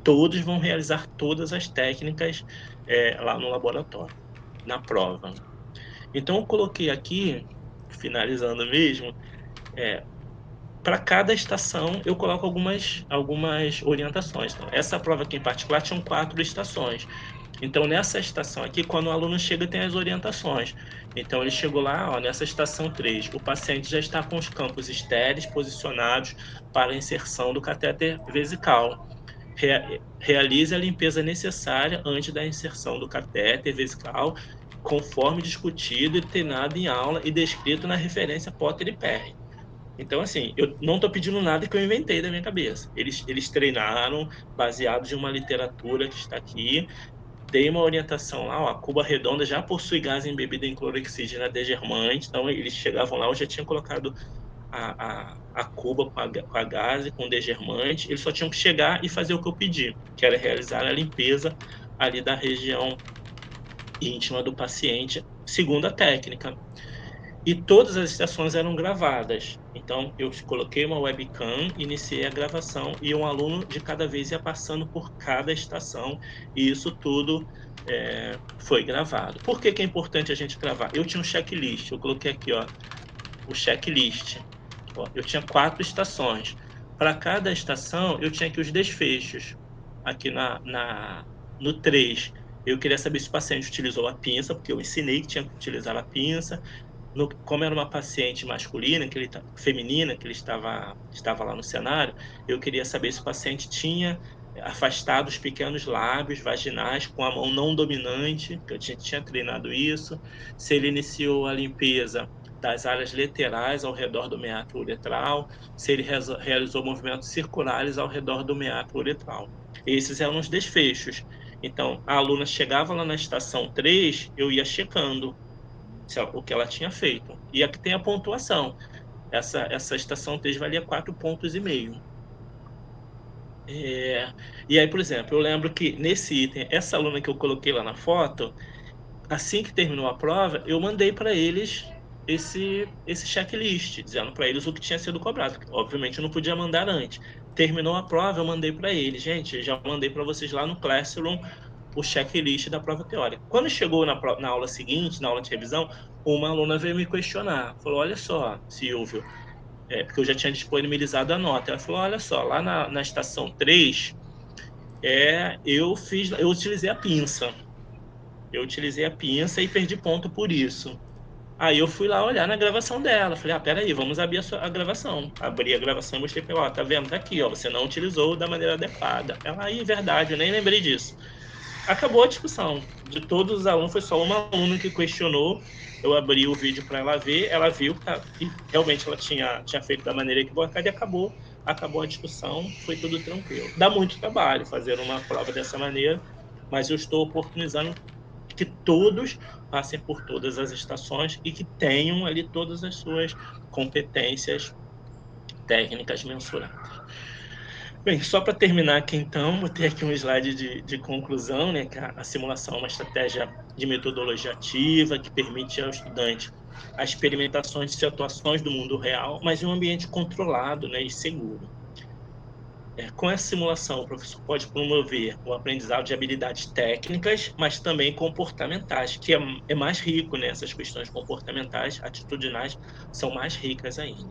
todos vão realizar todas as técnicas lá no laboratório, na prova. Então, eu coloquei aqui, finalizando mesmo, para cada estação eu coloco algumas orientações. Então, essa prova aqui em particular tinham 4 estações. Então, nessa estação aqui, quando o aluno chega, tem as orientações. Então, ele chegou lá, nessa estação 3, o paciente já está com os campos estéreis posicionados para a inserção do catéter vesical. Realize a limpeza necessária antes da inserção do catéter vesical, conforme discutido e treinado em aula e descrito na referência Potter e Perry. Então, assim, eu não estou pedindo nada que eu inventei da minha cabeça. Eles treinaram baseados em uma literatura que está aqui. Dei uma orientação lá, ó, a cuba redonda já possui gás embebido em clorexígeno desgermante, então eles chegavam lá, eu já tinha colocado a cuba com a gás e com desgermante, eles só tinham que chegar e fazer o que eu pedi, que era realizar a limpeza ali da região íntima do paciente, segundo a técnica. E todas as estações eram gravadas. Então, eu coloquei uma webcam, iniciei a gravação e um aluno de cada vez ia passando por cada estação e isso tudo foi gravado. Por que que é importante a gente gravar? Eu tinha um checklist, eu coloquei aqui, ó, o checklist. Ó, eu tinha 4 estações. Para cada estação, eu tinha aqui os desfechos. Aqui no 3, eu queria saber se o paciente utilizou a pinça, porque eu ensinei que tinha que utilizar a pinça. Como era uma paciente masculina, feminina, que ele estava lá no cenário, eu queria saber se o paciente tinha afastado os pequenos lábios vaginais com a mão não dominante, que eu tinha treinado isso, se ele iniciou a limpeza das áreas laterais ao redor do meato uretral, se ele realizou movimentos circulares ao redor do meato uretral. Esses eram os desfechos. Então, a aluna chegava lá na estação 3, eu ia checando o que ela tinha feito. E aqui tem a pontuação. Essa estação 3 valia 4,5 pontos. E aí, por exemplo, eu lembro que nesse item, essa aluna que eu coloquei lá na foto, assim que terminou a prova, eu mandei para eles esse checklist, dizendo para eles o que tinha sido cobrado. Obviamente, eu não podia mandar antes. Terminou a prova, eu mandei para eles. Gente, já mandei para vocês lá no Classroom o checklist da prova teórica. Quando chegou na aula seguinte, na aula de revisão, uma aluna veio me questionar. Falou, olha só, Silvio, porque eu já tinha disponibilizado a nota. Ela falou, olha só, lá na estação 3, eu utilizei a pinça. Eu utilizei a pinça e perdi ponto por isso. Aí eu fui lá olhar na gravação dela. Falei, peraí, vamos abrir a gravação. Abri a gravação e mostrei pra ela, tá vendo? Tá aqui, ó, você não utilizou da maneira adequada. Ela, aí, verdade, eu nem lembrei disso. Acabou a discussão. De todos os alunos, foi só uma aluna que questionou. Eu abri o vídeo para ela ver, ela viu que realmente ela tinha feito da maneira equivocada e acabou a discussão, foi tudo tranquilo. Dá muito trabalho fazer uma prova dessa maneira, mas eu estou oportunizando que todos passem por todas as estações e que tenham ali todas as suas competências técnicas mensuradas. Bem, só para terminar aqui então, vou ter aqui um slide de conclusão, né, que a simulação é uma estratégia de metodologia ativa que permite ao estudante as experimentações de situações do mundo real, mas em um ambiente controlado, né, e seguro. Com essa simulação, o professor pode promover o aprendizado de habilidades técnicas, mas também comportamentais, que é mais rico, né? Essas questões comportamentais, atitudinais, são mais ricas ainda.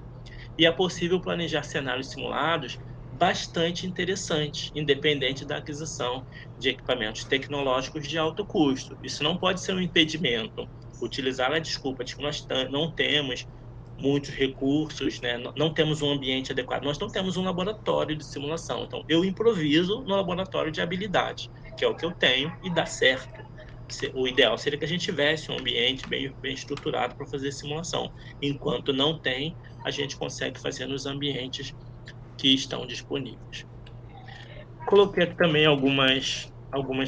E é possível planejar cenários simulados bastante interessantes, independente da aquisição de equipamentos tecnológicos de alto custo. Isso não pode ser um impedimento. Utilizar a desculpa de que nós não temos muitos recursos, né? Não temos um ambiente adequado. Nós não temos um laboratório de simulação. Então, eu improviso no laboratório de habilidade, que é o que eu tenho e dá certo. O ideal seria que a gente tivesse um ambiente bem estruturado para fazer simulação. Enquanto não tem, a gente consegue fazer nos ambientes que estão disponíveis. Coloquei aqui também algumas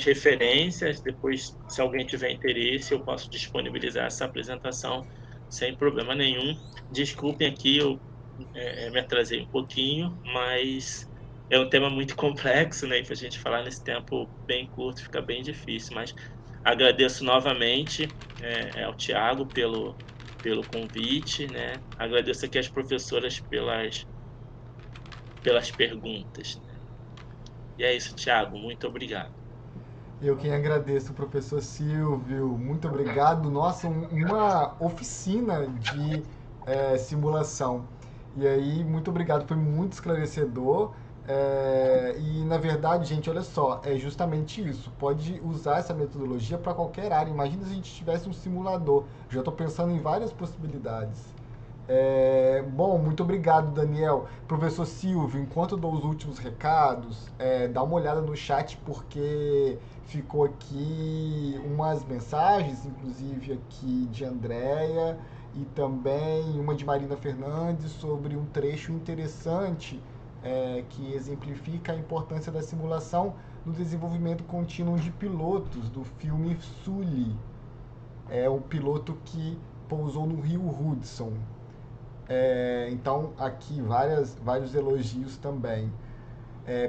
referências. Depois, se alguém tiver interesse, eu posso disponibilizar essa apresentação sem problema nenhum. Desculpem aqui, eu me atrasei um pouquinho, mas é um tema muito complexo, né? E para a gente falar nesse tempo bem curto fica bem difícil. Mas agradeço novamente ao Tiago pelo convite, né? Agradeço aqui às professoras pelas perguntas. E é isso, Tiago. Muito obrigado. Eu quem agradeço, professor Silvio. Muito obrigado. Nossa, uma oficina de simulação. E aí, muito obrigado. Foi muito esclarecedor. E, na verdade, gente, olha só, é justamente isso. Pode usar essa metodologia para qualquer área. Imagina se a gente tivesse um simulador. Já estou pensando em várias possibilidades. Bom, muito obrigado, Daniel. Professor Silvio, enquanto eu dou os últimos recados, dá uma olhada no chat, porque ficou aqui umas mensagens, inclusive aqui de Andréia e também uma de Marina Fernandes sobre um trecho interessante que exemplifica a importância da simulação no desenvolvimento contínuo de pilotos do filme Sully. É um piloto que pousou no Rio Hudson. Então, aqui vários elogios também.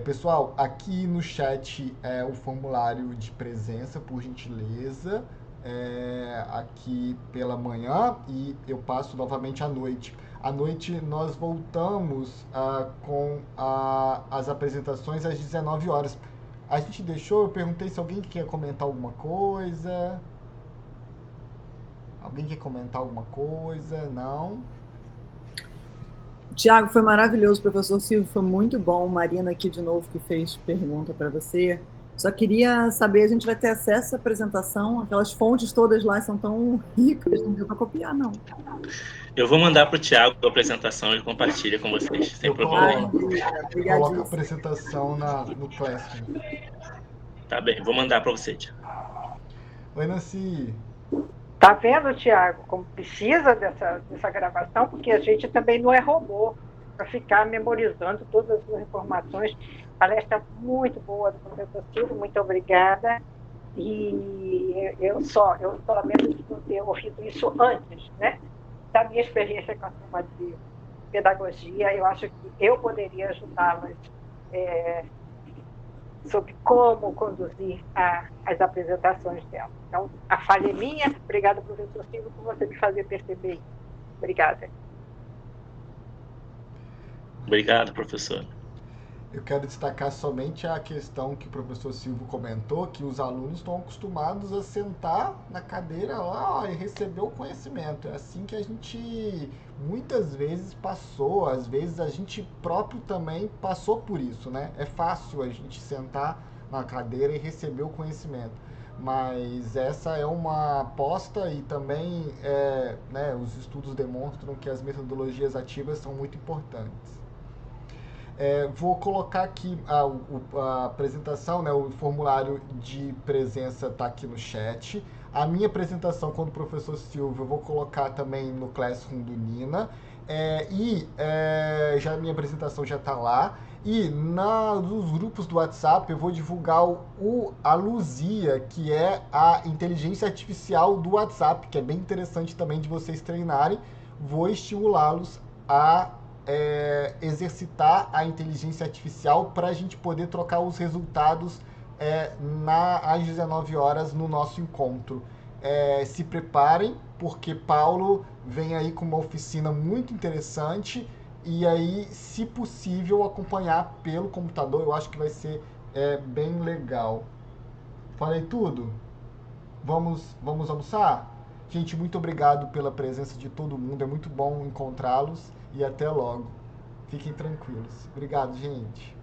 Pessoal, aqui no chat é o formulário de presença, por gentileza, aqui pela manhã, e eu passo novamente à noite. À noite nós voltamos com as apresentações às 19 horas. A gente deixou, eu perguntei se alguém quer comentar alguma coisa. Alguém quer comentar alguma coisa? Não? Tiago, foi maravilhoso, professor Silvio, foi muito bom. Marina aqui de novo que fez pergunta para você. Só queria saber, a gente vai ter acesso à apresentação? Aquelas fontes todas lá são tão ricas, não deu para copiar, não. Eu vou mandar para o Tiago a apresentação, ele compartilha com vocês, sem problema. Coloca a apresentação no Classroom. Tá bem, vou mandar para você, Tiago. Oi, Nancy. Tá vendo, Tiago, como precisa dessa gravação, porque a gente também não é robô para ficar memorizando todas as informações. Palestra muito boa do professor Silvio, muito obrigada. E eu só lamento de não ter ouvido isso antes, né? Da minha experiência com a turma de pedagogia, eu acho que eu poderia ajudá-las sobre como conduzir as apresentações dela. Então, a falha é minha. Obrigada, professor Silvio, por você me fazer perceber isso. Obrigada. Obrigado, professor. Eu quero destacar somente a questão que o professor Silvio comentou, que os alunos estão acostumados a sentar na cadeira lá e receber o conhecimento. É assim que a gente muitas vezes passou, às vezes a gente próprio também passou por isso, né? É fácil a gente sentar na cadeira e receber o conhecimento. Mas essa é uma aposta e também os estudos demonstram que as metodologias ativas são muito importantes. Vou colocar aqui a apresentação, né, o formulário de presença está aqui no chat. A minha apresentação com o professor Silvio eu vou colocar também no Classroom do Nina. Já a minha apresentação já está lá. E nos grupos do WhatsApp eu vou divulgar a Luzia, que é a inteligência artificial do WhatsApp, que é bem interessante também de vocês treinarem. Vou estimulá-los a exercitar a inteligência artificial para a gente poder trocar os resultados às 19 horas no nosso encontro. Se preparem, porque Paulo vem aí com uma oficina muito interessante e aí, se possível, acompanhar pelo computador. Eu acho que vai ser bem legal. Falei tudo? Vamos almoçar? Gente, muito obrigado pela presença de todo mundo. É muito bom encontrá-los. E até logo. Fiquem tranquilos. Obrigado, gente.